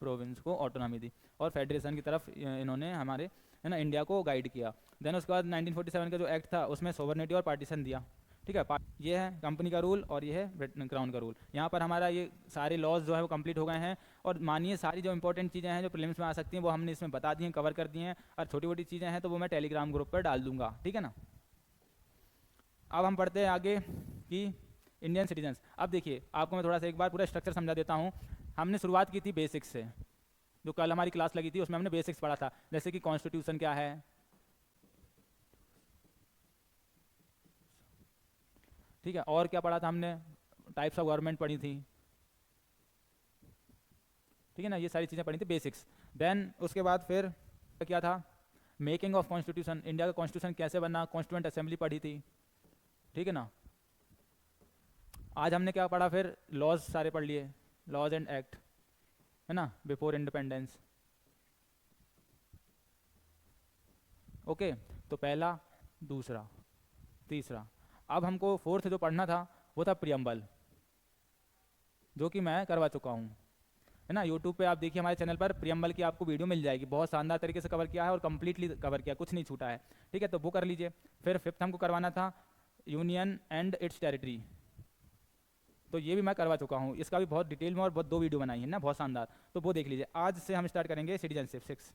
प्रोविंस को ऑटोनॉमी दी, और फेडरेशन की तरफ इन्होंने हमारे, है ना, इंडिया को गाइड किया। देन उसके बाद 1947 का जो एक्ट था उसमें सोवर्निटी और पार्टीशन दिया, ठीक है। ये है कंपनी का रूल और ये है क्राउन का रूल। यहाँ पर हमारा ये सारे लॉज जो है वो कंप्लीट हो गए हैं, और मानिए सारी जो इंपॉर्टेंट चीज़ें हैं जो प्रीलिम्स में आ सकती हैं वो हमने इसमें बता दी हैं, कवर कर दी हैं, और छोटी छोटी चीज़ें हैं तो वो मैं टेलीग्राम ग्रुप पर डाल दूंगा, ठीक है ना। अब हम पढ़ते हैं आगे कि इंडियन सिटीजन्स। अब देखिए आपको मैं थोड़ा सा एक बार पूरा स्ट्रक्चर समझा देता हूँ। हमने शुरुआत की थी बेसिक्स से, जो कल हमारी क्लास लगी थी उसमें हमने बेसिक्स पढ़ा था, जैसे कि कॉन्स्टिट्यूशन क्या है, ठीक है, और क्या पढ़ा था हमने, टाइप्स ऑफ गवर्नमेंट पढ़ी थी, ठीक है ना, ये सारी चीज़ें पढ़ी थी बेसिक्स। देन उसके बाद फिर क्या था, मेकिंग ऑफ कॉन्स्टिट्यूशन, इंडिया का कॉन्स्टिट्यूशन कैसे बना, कॉन्स्टिट्यूएंट असेंबली पढ़ी थी, ठीक है ना। आज हमने क्या पढ़ा, फिर लॉज सारे पढ़ लिए, लॉज एंड एक्ट, है ना, बिफोर इंडिपेंडेंस, ओके। तो पहला, दूसरा, तीसरा। अब हमको फोर्थ जो पढ़ना था वो था प्रियम्बल, जो कि मैं करवा चुका हूँ, है ना। यूट्यूब पे आप देखिए हमारे चैनल पर प्रियम्बल की आपको वीडियो मिल जाएगी, बहुत शानदार तरीके से कवर किया है और कंप्लीटली कवर किया, कुछ नहीं छूटा है, ठीक है, तो वो कर लीजिए। फिर फिफ्थ हमको करवाना था यूनियन एंड इट्स टेरिटरी, तो ये भी मैं करवा चुका हूँ, इसका भी बहुत डिटेल में और बहुत 2 वीडियो बनाई है ना, बहुत शानदार, तो वो देख लीजिए। आज से हम स्टार्ट करेंगे सिटीजनशिप 6,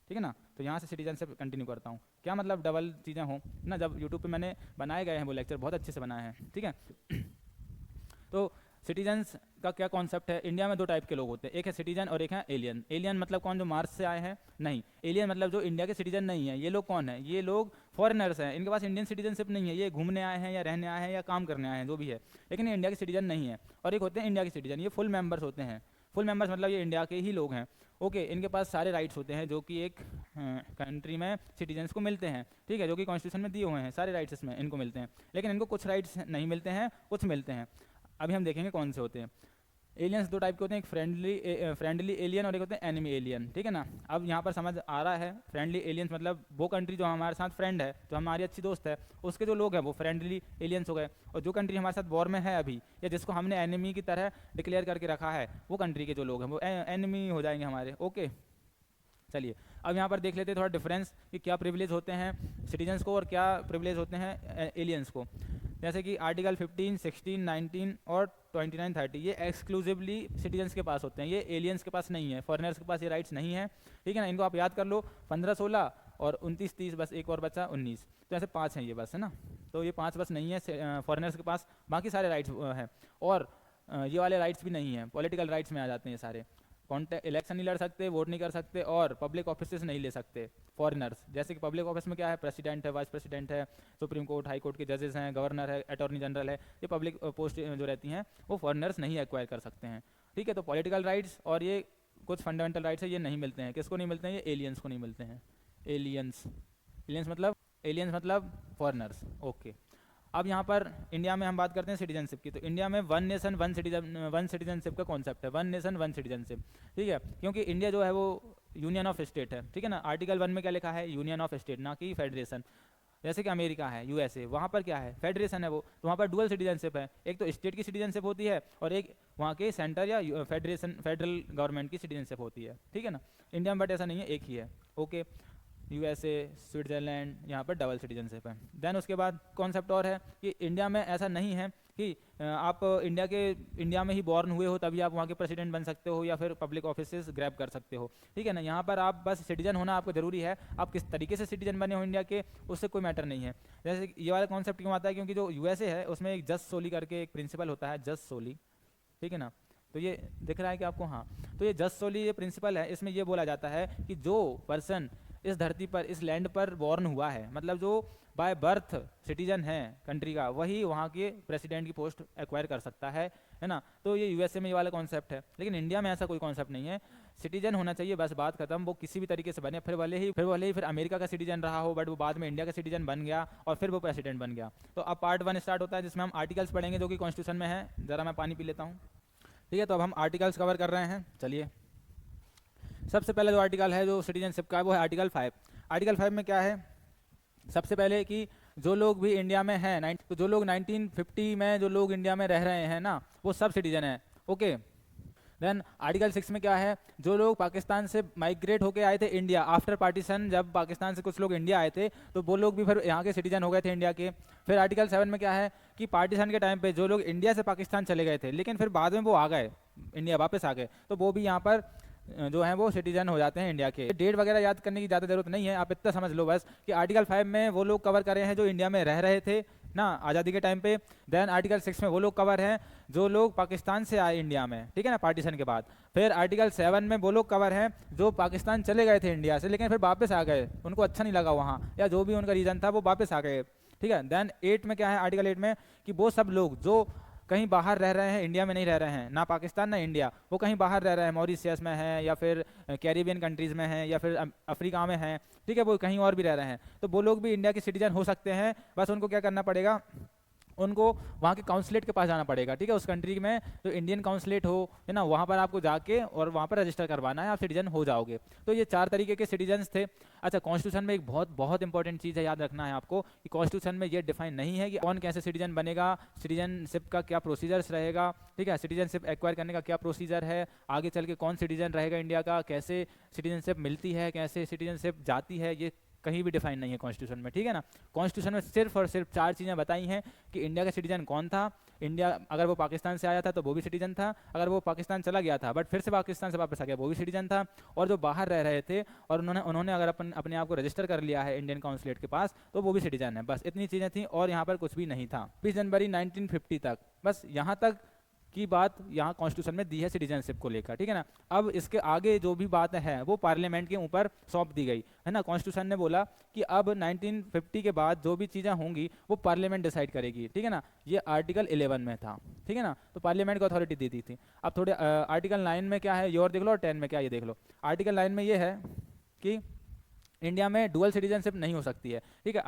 ठीक है ना। तो यहाँ से सिटीजनशिप कंटिन्यू करता हूँ, क्या मतलब डबल चीज़ें हों ना, जब यूट्यूब पे मैंने बनाए गए हैं वो लेक्चर बहुत अच्छे से बनाए हैं, ठीक है। तो सिटीजन्स का क्या कॉन्सेप्ट है, इंडिया में 2 टाइप के लोग होते हैं, एक है सिटीजन और एक है एलियन। एलियन मतलब कौन, जो मार्स से आए हैं? नहीं, एलियन मतलब जो इंडिया के सिटीजन नहीं है। ये लोग कौन है? ये लोग फॉरेनर्स हैं, इनके पास इंडियन सिटीजनशिप नहीं है, ये घूमने आए हैं या रहने आए हैं या काम करने आए हैं, जो भी है, लेकिन ये इंडिया के सिटीजन नहीं है। और एक होते हैं इंडिया के सिटीजन, ये फुल मेंबर्स होते हैं। फुल मेंबर्स मतलब ये इंडिया के ही लोग हैं, ओके। इनके पास सारे राइट्स होते हैं जो कि एक कंट्री में सिटीजन्स को मिलते हैं, ठीक है, जो कि कॉन्स्टिट्यूशन में दिए हुए हैं, सारे राइट्स इसमें इनको मिलते हैं। लेकिन इनको कुछ राइट्स नहीं मिलते हैं, कुछ मिलते हैं। अभी हम देखेंगे कौन से होते हैं। एलियंस 2 टाइप के होते हैं, एक फ्रेंडली एलियन और एक होते हैं एनिमी एलियन, ठीक है ना। अब यहाँ पर समझ आ रहा है, फ्रेंडली एलियंस मतलब वो कंट्री जो हमारे साथ फ्रेंड है, जो हमारी अच्छी दोस्त है, उसके जो लोग हैं वो फ्रेंडली एलियंस हो गए। और जो कंट्री हमारे साथ वॉर में है अभी, या जिसको हमने एनिमी की तरह डिक्लेयर करके रखा है, वो कंट्री के जो लोग हैं वो एनिमी हो जाएंगे हमारे, ओके। चलिए अब यहाँ पर देख लेते हैं थोड़ा डिफरेंस कि क्या प्रिविलेज होते हैं सिटीजन्स को और क्या प्रिविलेज होते हैं एलियंस को। जैसे कि आर्टिकल 15, 16, 19 और 29, 30 ये एक्सक्लूसिवली सिटीजन्स के पास होते हैं, ये एलियंस के पास नहीं है, फॉरेनर्स के पास ये राइट्स नहीं है, ठीक है ना। इनको आप याद कर लो, 15, 16 और 29, 30, बस एक और बचा 19, तो ऐसे 5 हैं ये बस, है ना। तो ये 5 बस नहीं है फॉरेनर्स के पास, बाकी सारे राइट्स हैं। और ये वाले राइट्स भी नहीं हैं, पॉलिटिकल राइट्स में आ जाते हैं सारे। इलेक्शन नहीं लड़ सकते, वोट नहीं कर सकते और पब्लिक ऑफिस नहीं ले सकते फॉरेनर्स। जैसे कि पब्लिक ऑफिस में क्या है, प्रेसिडेंट है, वाइस प्रेसिडेंट है, सुप्रीम कोर्ट, हाई कोर्ट के जजेस हैं, गवर्नर है, अटॉर्नी जनरल है, ये पब्लिक पोस्ट जो रहती हैं वो फॉरेनर्स नहीं एक्वायर कर सकते हैं, ठीक है। तो पॉलिटिकल राइट्स और ये कुछ फंडामेंटल राइट्स है, ये नहीं मिलते हैं। किसको नहीं मिलते हैं? ये एलियंस को नहीं मिलते हैं। एलियंस, एलियंस मतलब फॉरेनर्स, ओके। अब यहाँ पर इंडिया में हम बात करते हैं सिटीजनशिप की, तो इंडिया में 1 नेशन 1 सिटीजनशिप का कॉन्सेप्ट है, 1 नेशन 1 सिटीजनशिप, ठीक है। क्योंकि इंडिया जो है वो यूनियन ऑफ स्टेट है, ठीक है ना। आर्टिकल 1 में क्या लिखा है? यूनियन ऑफ स्टेट, ना कि फेडरेशन। जैसे कि अमेरिका है, यूएसए, वहाँ पर क्या है? फेडरेशन है वो, तो वहाँ पर डुअल सिटीजनशिप है, एक तो स्टेट की सिटीजनशिप होती है और एक वहाँ के सेंटर या फेडरेशन फेडरल गवर्नमेंट की सिटीजनशिप होती है, ठीक है ना। इंडिया में बट ऐसा नहीं है, एक ही है, ओके। यूएसए, स्विट्जरलैंड, यहाँ पर डबल सिटीजनशिप है। देन उसके बाद कॉन्सेप्ट और है कि इंडिया में ऐसा नहीं है कि आप इंडिया में ही बॉर्न हुए हो तभी आप वहाँ के प्रेसिडेंट बन सकते हो या फिर पब्लिक ऑफिसेस ग्रैब कर सकते हो, ठीक है ना। यहाँ पर आप बस सिटीजन होना आपको जरूरी है, आप किस तरीके से सिटीजन बने हो इंडिया के उससे कोई मैटर नहीं है। जैसे ये वाला कॉन्सेप्ट क्यों आता है? क्योंकि जो यूएसए है उसमें एक जज सोली करके एक प्रिंसिपल होता है, जज सोली, ठीक है ना। तो ये दिख रहा है कि आपको, हाँ, तो ये जज सोली ये प्रिंसिपल है, इसमें ये बोला जाता है कि जो पर्सन इस धरती पर, इस लैंड पर बॉर्न हुआ है, मतलब जो बाय बर्थ सिटीजन है कंट्री का, वही वहाँ के प्रेसिडेंट की पोस्ट एक्वायर कर सकता है ना। तो ये यूएसए में ये वाला कॉन्सेप्ट है, लेकिन इंडिया में ऐसा कोई कॉन्सेप्ट नहीं है। सिटीजन होना चाहिए, बस बात खत्म। वो किसी भी तरीके से बने, फिर अमेरिका का सिटीजन रहा हो, बट वो बाद में इंडिया का सिटीजन बन गया और फिर वो प्रेसिडेंट बन गया। तो अब पार्ट 1 स्टार्ट होता है, जिसमें हम आर्टिकल्स पढ़ेंगे जो कि कॉन्स्टिट्यूशन में है। ज़रा मैं पानी पी लेता हूँ, ठीक है। तो अब हम आर्टिकल्स कवर कर रहे हैं। चलिए, सबसे पहले जो आर्टिकल है जो सिटीजनशिप का है वो है आर्टिकल 5। आर्टिकल 5 में क्या है, सबसे पहले कि जो लोग भी इंडिया में हैं, तो जो लोग 1950 में जो लोग इंडिया में रह रहे हैं ना, वो सब सिटीजन हैं, ओके। देन आर्टिकल 6 में क्या है, जो लोग पाकिस्तान से माइग्रेट होके आए थे इंडिया आफ्टर पार्टीशन, जब पाकिस्तान से कुछ लोग इंडिया आए थे तो वो लोग भी फिर यहाँ के सिटीजन हो गए थे इंडिया के। फिर आर्टिकल 7 में क्या है कि पार्टीशन के टाइम पे जो लोग इंडिया से पाकिस्तान चले गए थे लेकिन फिर बाद में वो आ गए इंडिया, वापस आ गए, तो वो भी यहाँ पर जो है वो सिटीजन हो जाते हैं इंडिया के। डेट वगैरह याद करने की ज़्यादा जरूरत नहीं है, आप इतना समझ लो बस कि आर्टिकल 5 में वो लोग कवर करे हैं जो इंडिया में रह रहे थे ना आज़ादी के टाइम पे। देन आर्टिकल 6 में वो लोग कवर हैं जो लोग पाकिस्तान से आए इंडिया में, ठीक है ना, पार्टीशन के बाद। फिर आर्टिकल 7 में वो लोग कवर हैं जो पाकिस्तान चले गए थे इंडिया से लेकिन फिर वापस आ गए, उनको अच्छा नहीं लगा वहाँ, या जो भी उनका रीज़न था वो वापस आ गए, ठीक है। देन 8 में क्या है, आर्टिकल 8 में कि वो सब लोग जो कहीं बाहर रह रहे हैं, इंडिया में नहीं रह रहे हैं, ना पाकिस्तान ना इंडिया, वो कहीं बाहर रह रहे हैं, मॉरिशियस में है या फिर कैरिबियन कंट्रीज़ में है या फिर अफ्रीका में है, ठीक है, वो कहीं और भी रह रहे हैं, तो वो लोग भी इंडिया के सिटीजन हो सकते हैं। बस उनको क्या करना पड़ेगा, उनको वहाँ के काउंसलेट के पास जाना पड़ेगा, ठीक है, उस कंट्री में जो इंडियन काउंसलेट हो, है ना, वहाँ पर आपको जाके और वहाँ पर रजिस्टर करवाना है, आप सिटीजन हो जाओगे। तो ये 4 तरीके के सिटीजन्स थे। अच्छा, कॉन्स्टिट्यूशन में एक बहुत बहुत इंपॉर्टेंट चीज़ है, याद रखना है आपको कि कॉन्स्टिट्यूशन में ये डिफाइन नहीं है कि कौन कैसे सिटीजन बनेगा, सिटीजनशिप का क्या प्रोसीजर्स रहेगा, ठीक है, सिटीजनशिप एक्वायर करने का क्या प्रोसीजर है, आगे चल के कौन सिटीजन रहेगा इंडिया का, कैसे सिटीजनशिप मिलती है, कैसे सिटीजनशिप जाती है, ये कहीं भी डिफाइन नहीं है कॉन्स्टिट्यूशन में, ठीक है ना। कॉन्स्टिट्यूशन में सिर्फ और सिर्फ 4 चीज़ें बताई हैं कि इंडिया का सिटीजन कौन था, इंडिया अगर वो पाकिस्तान से आया था तो वो भी सिटीजन था, अगर वो पाकिस्तान चला गया था बट फिर से पाकिस्तान से वापस आ गया वो भी सिटीजन था, और जो बाहर रह रहे थे और उन्होंने अगर अपने आप को रजिस्टर कर लिया है इंडियन काउंसलेट के पास तो वो भी सिटीजन है। बस इतनी चीज़ें थी और यहाँ पर कुछ भी नहीं था। 20 जनवरी 1950 तक, बस यहाँ तक की बात यहाँ कॉन्स्टिट्यूशन में दी है सिटीजनशिप को लेकर, ठीक है ना। अब इसके आगे जो भी बात है वो पार्लियामेंट के ऊपर सौंप दी गई है ना। कॉन्स्टिट्यूशन ने बोला कि अब 1950 के बाद जो भी चीज़ें होंगी वो पार्लियामेंट डिसाइड करेगी, ठीक है ना। ये आर्टिकल 11 में था, ठीक है ना, तो पार्लियामेंट को अथॉरिटी दी थी। अब थोड़े आर्टिकल 9 में क्या है ये और देख लो, और 10 में क्या है ये देख लो। आर्टिकल 9 में ये है कि इंडिया में डुअल सिटीजनशिप नहीं हो सकती है, ठीक है।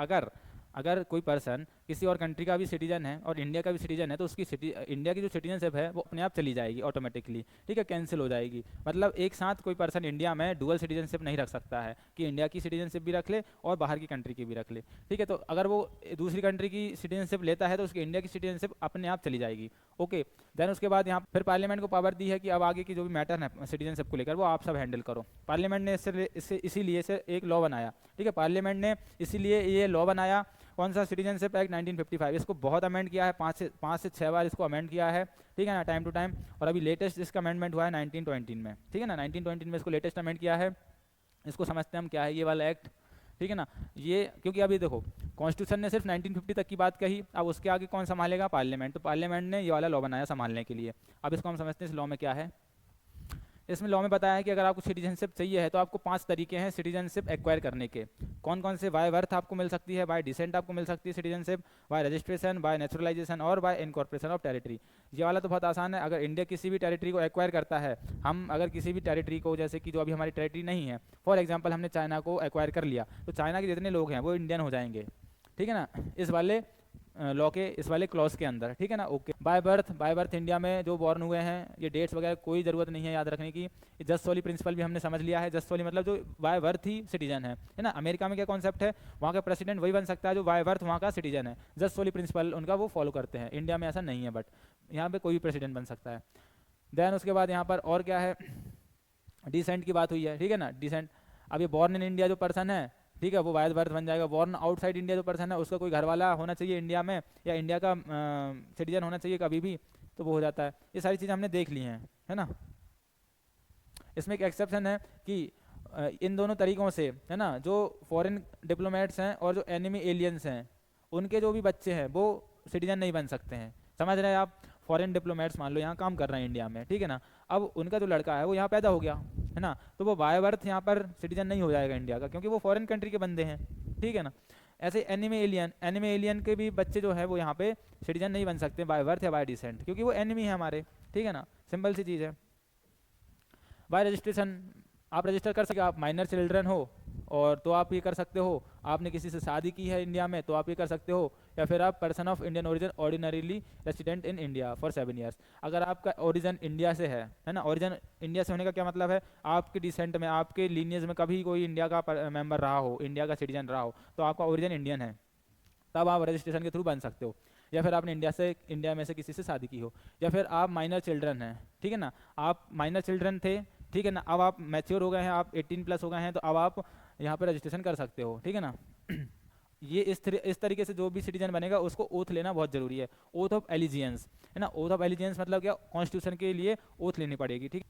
अगर कोई पर्सन किसी और कंट्री का भी सिटीजन है और इंडिया का भी सिटीजन है तो उसकी इंडिया की जो सिटीजनशिप है वो अपने आप चली जाएगी ऑटोमेटिकली, ठीक है, कैंसिल हो जाएगी। मतलब एक साथ कोई पर्सन इंडिया में डुअल सिटीजनशिप नहीं रख सकता है कि इंडिया की सिटीजनशिप भी रख ले और बाहर की कंट्री की भी रख ले, ठीक है। तो अगर वो दूसरी कंट्री की सिटीजनशिप लेता है तो उसकी इंडिया की सिटीजनशिप अपने आप चली जाएगी, ओके। देन उसके बाद यहाँ फिर पार्लियामेंट को पावर दी है कि अब आगे की जो भी मैटर है सिटीजनशिप को लेकर वो आप सब हैंडल करो। पार्लियामेंट ने इसीलिए से एक लॉ बनाया, ठीक है, पार्लियामेंट ने इसीलिए ये लॉ बनाया। कौन सा, सिटीजनशिप एक्ट 1955। इसको बहुत अमेंड किया है, 5 से 6 बार इसको अमेंड किया है, ठीक है ना, टाइम टू टाइम। और अभी लेटेस्ट इसका अमेंडमेंट हुआ है 1920 में, ठीक है ना, 1920 में इसको लेटेस्ट अमेंड किया है। इसको समझते हैं हम क्या है ये वाला एक्ट, ठीक है ना। ये क्योंकि अभी देखो कॉन्स्टिट्यूशन ने सिर्फ 1950 तक की बात कही, अब उसके आगे कौन संभालेगा, पार्लियामेंट। तो पार्लियामेंट ने ये वाला लॉ बनाया संभालने के लिए। अब इसको हम समझते हैं इस लॉ में क्या है। इसमें लॉ में बताया है कि अगर आपको सिटीजनशिप चाहिए है तो आपको 5 तरीके हैं सिटीजनशिप एक्वायर करने के। कौन कौन से, बाय बर्थ आपको मिल सकती है, बाय डिसेंट आपको मिल सकती है citizenship, bye registration, bye naturalisation और बाय इनकॉर्पोरेशन ऑफ टेरिटरी। ये वाला तो बहुत आसान है। अगर इंडिया किसी भी टेरिटरी को एक्वायर करता है, हम अगर किसी भी टेरिटरी को, जैसे कि जो अभी हमारी टेरिटरी नहीं है, फॉर एग्जाम्पल हमने चाइना को एक्वायर कर लिया, तो चाइना के जितने लोग हैं वो इंडियन हो जाएंगे, ठीक है ना, इस वाले लॉ के इस वाले क्लॉज के अंदर, ठीक है ना, ओके। बाय बर्थ इंडिया में जो बॉर्न हुए हैं, ये डेट्स वगैरह कोई ज़रूरत नहीं है याद रखने की। जस्ट सोली प्रिंसिपल भी हमने समझ लिया है। जस्ट सोली मतलब जो बाय बर्थ ही सिटीजन है ना। अमेरिका में क्या कॉन्सेप्ट है, वहाँ का प्रेसिडेंट वही बन सकता है जो बाय बर्थ वहाँ का सिटीजन है। जस्ट सोली प्रिंसिपल उनका वो फॉलो करते हैं। इंडिया में ऐसा नहीं है, बट यहाँ पर कोई भी प्रेसिडेंट बन सकता है। देन उसके बाद यहाँ पर और क्या है, डिसेंट की बात हुई है, ठीक है ना, डिसेंट। अब ये बॉर्न इन इंडिया जो पर्सन है, ठीक है, वो बाय बर्थ बन जाएगा। बॉर्न आउटसाइड इंडिया जो पर्सन है, उसका कोई घर वाला होना चाहिए इंडिया में या इंडिया का सिटीजन होना चाहिए कभी भी, तो वो हो जाता है। ये सारी चीज़ें हमने देख ली हैं, है ना। इसमें एक एक्सेप्शन है कि इन दोनों तरीक़ों से, है ना, जो फॉरेन डिप्लोमेट्स हैं और जो एनिमी एलियंस हैं, उनके जो भी बच्चे हैं वो सिटीजन नहीं बन सकते हैं। समझ रहे हैं आप। फॉरेन डिप्लोमेट्स मान लो यहाँ काम कर रहे हैं इंडिया में, ठीक है ना, अब उनका जो लड़का है वो यहाँ पैदा हो गया, है ना, तो वो बाय बर्थ यहाँ पर सिटीजन नहीं हो जाएगा इंडिया का, क्योंकि वो फॉरेन कंट्री के बंदे हैं, ठीक है ना। ऐसे एनिमे एलियन के भी बच्चे जो है वो यहाँ पे सिटीजन नहीं बन सकते बाय बर्थ या बाय डिसेंट, क्योंकि वो एनिमी है हमारे, ठीक है ना, सिंपल सी चीज़ है। बाय रजिस्ट्रेशन आप रजिस्टर कर सकते, आप माइनर चिल्ड्रन हो और तो आप ये कर सकते हो, आपने किसी से शादी की है इंडिया में तो आप ये कर सकते हो, या फिर आप person of Indian origin ordinarily resident in India for 7 years. अगर आपका ओरिजिन इंडिया से है ना, ओरिजिन इंडिया से होने का क्या मतलब है, आपके डिसेंट में, आपके लीनियज में कभी कोई इंडिया का मेंबर रहा हो, इंडिया का सिटीजन रहा हो, तो आपका ओरिजिन इंडियन है, तब आप रजिस्ट्रेशन के थ्रू बन सकते हो। या फिर आपने इंडिया में से किसी से शादी की हो, या फिर आप माइनर चिल्ड्रन हैं, ठीक है ना, आप माइनर चिल्ड्रन थे, ठीक है ना, अब आप मैच्योर हो गए हैं, आप 18+ हो गए हैं, तो अब आप यहाँ पर रजिस्ट्रेशन कर सकते हो, ठीक है ना। ये इस तरीके से जो भी सिटीजन बनेगा उसको ओथ लेना बहुत जरूरी है, ओथ ऑफ एलिजियंस, है ना। ओथ ऑफ एलिजियंस मतलब क्या, कॉन्स्टिट्यूशन के लिए ओथ लेनी पड़ेगी, ठीक।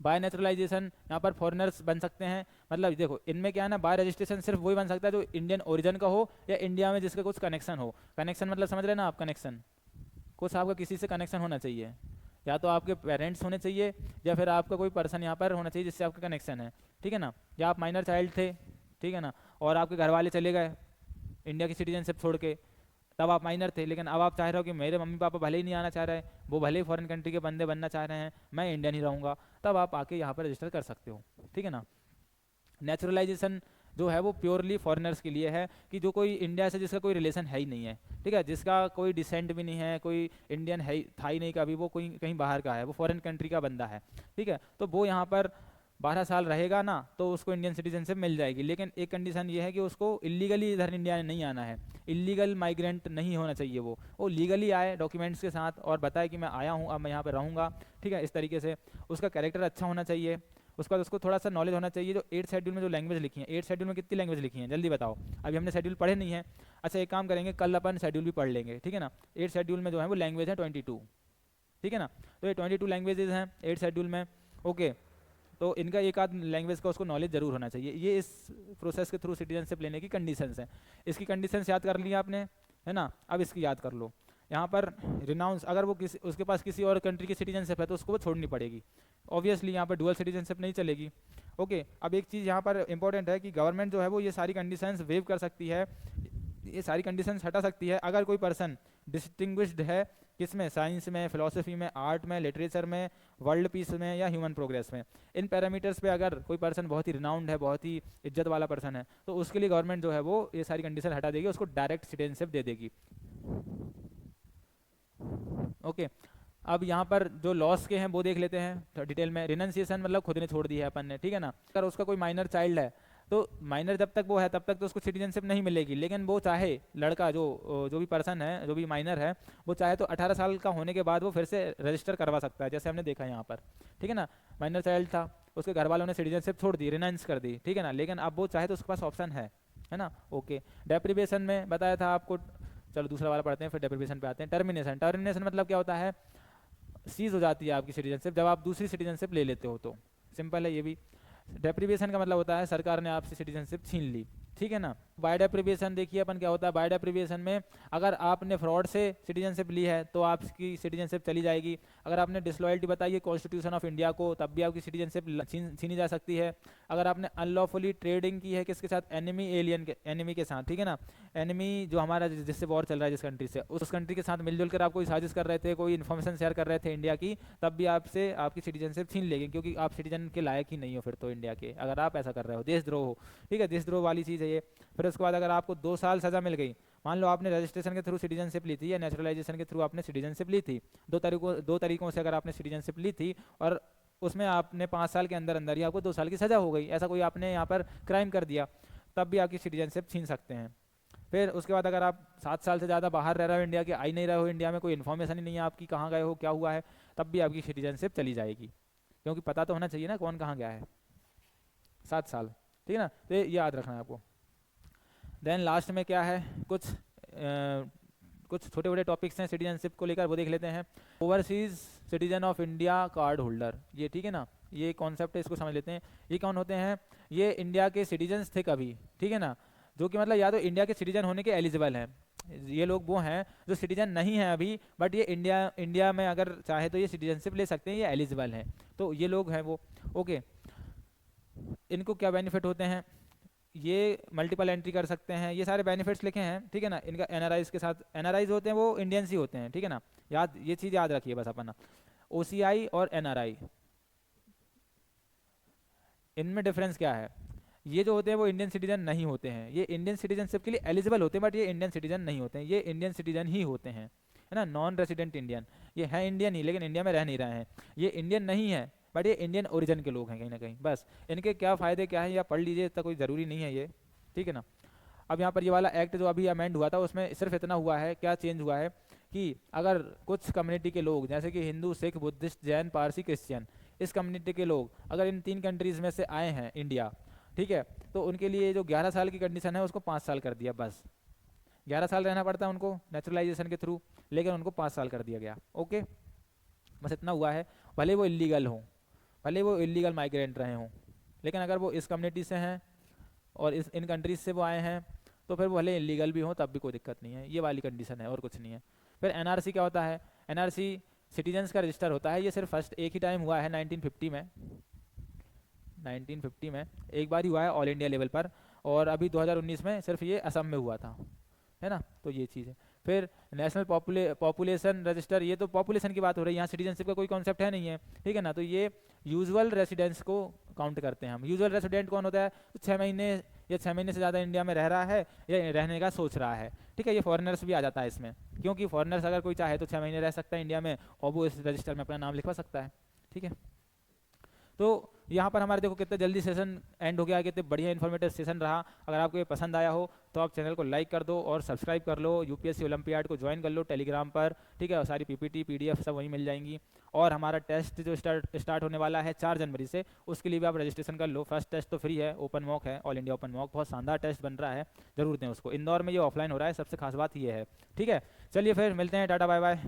बाय नेचुरलाइजेशन यहाँ पर फॉरेनर्स बन सकते हैं, मतलब देखो इनमें क्या है ना, बाय रजिस्ट्रेशन सिर्फ वही बन सकता है जो इंडियन ओरिजिन का हो या इंडिया में जिसका कुछ कनेक्शन हो। कनेक्शन मतलब समझ रहे ना आप, कनेक्शन कुछ आपका किसी से कनेक्शन होना चाहिए, या तो आपके पेरेंट्स होने चाहिए या फिर आपका कोई पर्सन यहाँ पर होना चाहिए जिससे आपका कनेक्शन है, ठीक है ना। या आप माइनर चाइल्ड थे, ठीक है ना, और आपके घर वाले चले गए इंडिया की सिटीजनशिप छोड़ के, तब आप माइनर थे, लेकिन अब आप चाह रहे हो कि मेरे मम्मी पापा भले ही नहीं आना चाह रहे हैं, वो भले ही फॉरेन कंट्री के बंदे बनना चाह रहे हैं, मैं इंडियन ही रहूँगा, तब आप आके यहाँ पर रजिस्टर कर सकते हो, ठीक है ना। नेचुरलाइजेशन जो है वो प्योरली फॉरेनर्स के लिए है, कि जो कोई इंडिया से जिसका कोई रिलेशन है ही नहीं है, ठीक है, जिसका कोई डिसेंट भी नहीं है, कोई इंडियन है था ही नहीं कभी, वो कोई कहीं बाहर का है, वो फॉरेन कंट्री का बंदा है, ठीक है, तो वो यहाँ पर 12 साल रहेगा ना तो उसको इंडियन सिटीजनशिप मिल जाएगी। लेकिन एक कंडीशन ये है कि उसको इलीगली इधर इंडिया में नहीं आना है, इलीगल माइग्रेंट नहीं होना चाहिए, वो लीगली आए डॉक्यूमेंट्स के साथ और बताए कि मैं आया हूँ, अब मैं यहाँ पर रहूँगा, ठीक है, इस तरीके से। उसका कैरेक्टर अच्छा होना चाहिए, उसके बाद उसको थोड़ा सा नॉलेज होना चाहिए। जो 8th शेड्यूल में जो लैंग्वेज लिखी है, 8th शेड्यूल में कितनी लैंग्वेज लिखी है जल्दी बताओ, अभी हमने शेड्यूल पढ़े नहीं है। अच्छा एक काम करेंगे, कल अपन शेड्यूल भी पढ़ लेंगे, ठीक है ना। 8th शेड्यूल में जो है वो लैंग्वेज है 22, ठीक है ना, तो ये 22 लैंग्वेजेज हैं 8th शेड्यूल में, ओके। तो इनका एक आध लैंग्वेज का उसको नॉलेज जरूर होना चाहिए। ये इस प्रोसेस के थ्रू सिटीजनशिप लेने की कंडीशंस हैं। इसकी कंडीशंस याद कर ली आपने, है ना, अब इसकी याद कर लो। यहाँ पर रिनाउंस, अगर वो किसी उसके पास किसी और कंट्री की सिटीजनशिप है तो उसको वो छोड़नी पड़ेगी, ऑब्वियसली यहाँ पर डुअल सिटीजनशिप नहीं चलेगी, ओके। अब एक चीज़ यहाँ पर इंपॉर्टेंट है कि गवर्नमेंट जो है वो ये सारी कंडीशंस वेव कर सकती है, ये सारी कंडीशंस हटा सकती है अगर कोई पर्सन डिस्टिंग्विश्ड है, किसमें, साइंस में, फिलोसफी में, आर्ट में, लिटरेचर में, वर्ल्ड पीस में या ह्यूमन प्रोग्रेस में। इन पैरामीटर्स पे अगर कोई पर्सन बहुत ही रिनाउंड है, बहुत ही इज्जत वाला पर्सन है, तो उसके लिए गवर्नमेंट जो है वो ये सारी कंडीशन हटा देगी, उसको डायरेक्ट सिटीजनशिप दे देगी, ओके। अब यहाँ पर जो लॉस के हैं वो देख लेते हैं डिटेल में। रिनंसिएशन मतलब खुद ने छोड़ दी है अपन ने, ठीक है ना। अगर उसका कोई माइनर चाइल्ड है तो माइनर जब तक वो है तब तक तो उसको सिटीजनशिप नहीं मिलेगी, लेकिन वो चाहे लड़का जो भी पर्सन है, जो भी माइनर है, वो चाहे तो 18 साल का होने के बाद वो फिर से रजिस्टर करवा सकता है, जैसे हमने देखा यहाँ पर, ठीक है ना। माइनर चाइल्ड था, उसके घर वालों ने सिटीजनशिप छोड़ दी, रिनाउंस कर दी, ठीक है ना, लेकिन अब वो चाहे तो उसके पास ऑप्शन है ना, ओके। डेप्रिवेशन में बताया था आपको, चलो दूसरा वाला पढ़ते हैं फिर डेप्रिवेशन पे आते हैं। टर्मिनेशन मतलब क्या होता है, सीज हो जाती है आपकी सिटीजनशिप जब आप दूसरी सिटीजनशिप ले लेते हो, तो सिंपल है ये भी। डेप्रिवेशन का मतलब होता है सरकार ने आपसे सिटीजनशिप छीन ली, ठीक है ना। बाय डेप्रिवेशन देखिए अपन क्या होता है, बाय डेप्रिवेशन में अगर आपने फ्रॉड से सिटीजनशिप ली है तो आपकी सिटीजनशिप चली जाएगी। अगर आपने डिसलॉयल्टी बताई है कॉन्स्टिट्यूशन ऑफ इंडिया को, तब भी आपकी सिटीजनशिप छीनी जा सकती है। अगर आपने अनलॉफुली ट्रेडिंग की है किसके साथ, एनिमी के साथ, ठीक है ना, एनिमी जो हमारा जिससे वॉर चल रहा है जिस कंट्री से, उस कंट्री के साथ मिलजुल कर आप कोई साजिश कर रहे थे, कोई इन्फॉर्मेशन शेयर कर रहे थे इंडिया की, तब भी आपसे आपकी सिटीजनशिप छीन लेगी, क्योंकि आप सिटीजन के लायक ही नहीं हो फिर तो इंडिया के, अगर आप ऐसा कर रहे हो, देशद्रोह हो, ठीक है, देशद्रोह वाली चीज़ है ये। फिर उसके बाद अगर आपको 2 साल सजा मिल गई, मान लो आपने रजिस्ट्रेशन के थ्रू सिटीजनशिप ली थी या नेचुरलाइजेशन के थ्रू आपने सिटीजनशिप ली थी, दो तरीकों से अगर आपने सिटीजनशिप ली थी और उसमें आपने 5 साल के अंदर अंदर ही आपको 2 साल की सजा हो गई, ऐसा कोई आपने यहाँ पर क्राइम कर दिया, तब भी आपकी सिटीजनशिप छीन सकते हैं। फिर उसके बाद अगर आप 7 साल से ज़्यादा बाहर रह रहे हो, इंडिया के आई नहीं रहे हो, इंडिया में कोई इन्फॉर्मेशन ही नहीं है आपकी कहाँ गए हो क्या हुआ है, तब भी आपकी सिटीजनशिप चली जाएगी, क्योंकि पता तो होना चाहिए ना कौन कहाँ गया है। 7 साल, ठीक है ना, तो ये याद रखना है आपको। देन लास्ट में क्या है, कुछ छोटे छोटे टॉपिक्स हैं सिटीजनशिप को लेकर, वो देख लेते हैं। Overseas citizen of India card holder, ये ठीक है ना, ये कॉन्सेप्ट है, इसको समझ लेते हैं। ये कौन होते हैं, ये इंडिया के सिटीजन्स थे कभी, ठीक है ना, जो कि मतलब या तो इंडिया के सिटीजन होने के एलिजिबल हैं, ये लोग वो हैं जो सिटीजन नहीं है अभी, बट ये इंडिया में अगर चाहे तो ये सिटीजनशिप ले सकते हैं, ये एलिजिबल हैं, तो ये लोग हैं वो। ओके, इनको क्या बेनिफिट होते हैं, ये मल्टीपल एंट्री कर सकते हैं, ये सारे बेनिफिट्स लिखे हैं, ठीक है ना। इनका एनआरआईज के साथ, एनआरआईज होते हैं वो इंडियंस ही होते हैं, ठीक है ना, ये चीज़ याद रखिए बस अपना। ओसीआई और एनआरआई, इनमें डिफरेंस क्या है, ये जो होते हैं वो इंडियन सिटीजन नहीं होते हैं, ये इंडियन सिटीजनशिप के लिए एलिजिबल होते हैं, बट ये इंडियन सिटीजन नहीं होते हैं, ये इंडियन सिटीजन ही होते हैं, है ना, नॉन रेसिडेंट इंडियन। ये है इंडियन ही लेकिन इंडिया में रह नहीं रहे हैं, ये इंडियन नहीं है बट ये इंडियन ओरिजिन के लोग हैं कहीं ना कहीं। बस इनके क्या फ़ायदे क्या है या पढ़ लीजिए, इतना कोई ज़रूरी नहीं है ये, ठीक है ना। अब यहाँ पर ये वाला एक्ट जो अभी अमेंड हुआ था उसमें सिर्फ इतना हुआ है, क्या चेंज हुआ है कि अगर कुछ कम्युनिटी के लोग जैसे कि हिंदू, सिख, बुद्धिस्ट, जैन, पारसी, क्रिश्चियन, इस कम्युनिटी के लोग अगर इन 3 कंट्रीज़ में से आए हैं इंडिया, ठीक है, तो उनके लिए जो 11 साल की कंडीशन है उसको 5 साल कर दिया। बस 11 साल रहना पड़ता है उनको नेचुरलाइजेशन के थ्रू, लेकिन उनको 5 साल कर दिया गया। ओके, बस इतना हुआ है। भले वो इलीगल हों, भले वो इलीगल माइग्रेंट रहे हों, लेकिन अगर वो इस कम्युनिटी से हैं और इन कंट्रीज से वो आए हैं तो फिर भले इलीगल भी हों तब भी कोई दिक्कत नहीं है, ये वाली कंडीशन है और कुछ नहीं है। फिर एनआरसी क्या होता है, एनआरसी सिटीजन्स का रजिस्टर होता है, ये सिर्फ फर्स्ट एक ही टाइम हुआ है 1950 में, 1950 में एक बार ही हुआ है ऑल इंडिया लेवल पर, और अभी 2019 में सिर्फ ये असम में हुआ था, है ना, तो ये चीज़ है। फिर नेशनल पॉपुलेशन रजिस्टर, ये तो पॉपुलेशन की बात हो रही है, यहाँ सिटीजनशिप का कोई कॉन्सेप्ट है नहीं है, ठीक है ना। तो ये यूजुअल रेसिडेंट्स को काउंट करते हैं हम। यूजुअल रेसिडेंट कौन होता है, तो 6 महीने या 6 महीने से ज़्यादा इंडिया में रह रहा है या रहने का सोच रहा है, ठीक है। ये फॉरेनर्स भी आ जाता है इसमें, क्योंकि फॉरेनर्स अगर कोई चाहे तो 6 महीने रह सकता है इंडिया में और वो इस रजिस्टर में अपना नाम लिखवा सकता है, ठीक है। तो यहाँ पर हमारे देखो कितने जल्दी सेशन एंड हो गया, कितने बढ़िया इन्फॉर्मेटिव सेशन रहा। अगर आपको ये पसंद आया हो तो आप चैनल को लाइक कर दो और सब्सक्राइब कर लो, यूपीएससी ओलंपियाड को ज्वाइन कर लो टेलीग्राम पर, ठीक है, और सारी पीपीटी पीडीएफ सब वहीं मिल जाएंगी। और हमारा टेस्ट जो स्टार्ट होने वाला है 4 जनवरी से, उसके लिए भी आप रजिस्ट्रेशन कर लो। फर्स्ट टेस्ट तो फ्री है, ओपन मॉक है, ऑल इंडिया ओपन मॉक, बहुत शानदार टेस्ट बन रहा है, जरूर दें उसको। इंदौर में ये ऑफलाइन हो रहा है, सबसे खास बात ये है, ठीक है। चलिए फिर मिलते हैं, टाटा बाय बाय।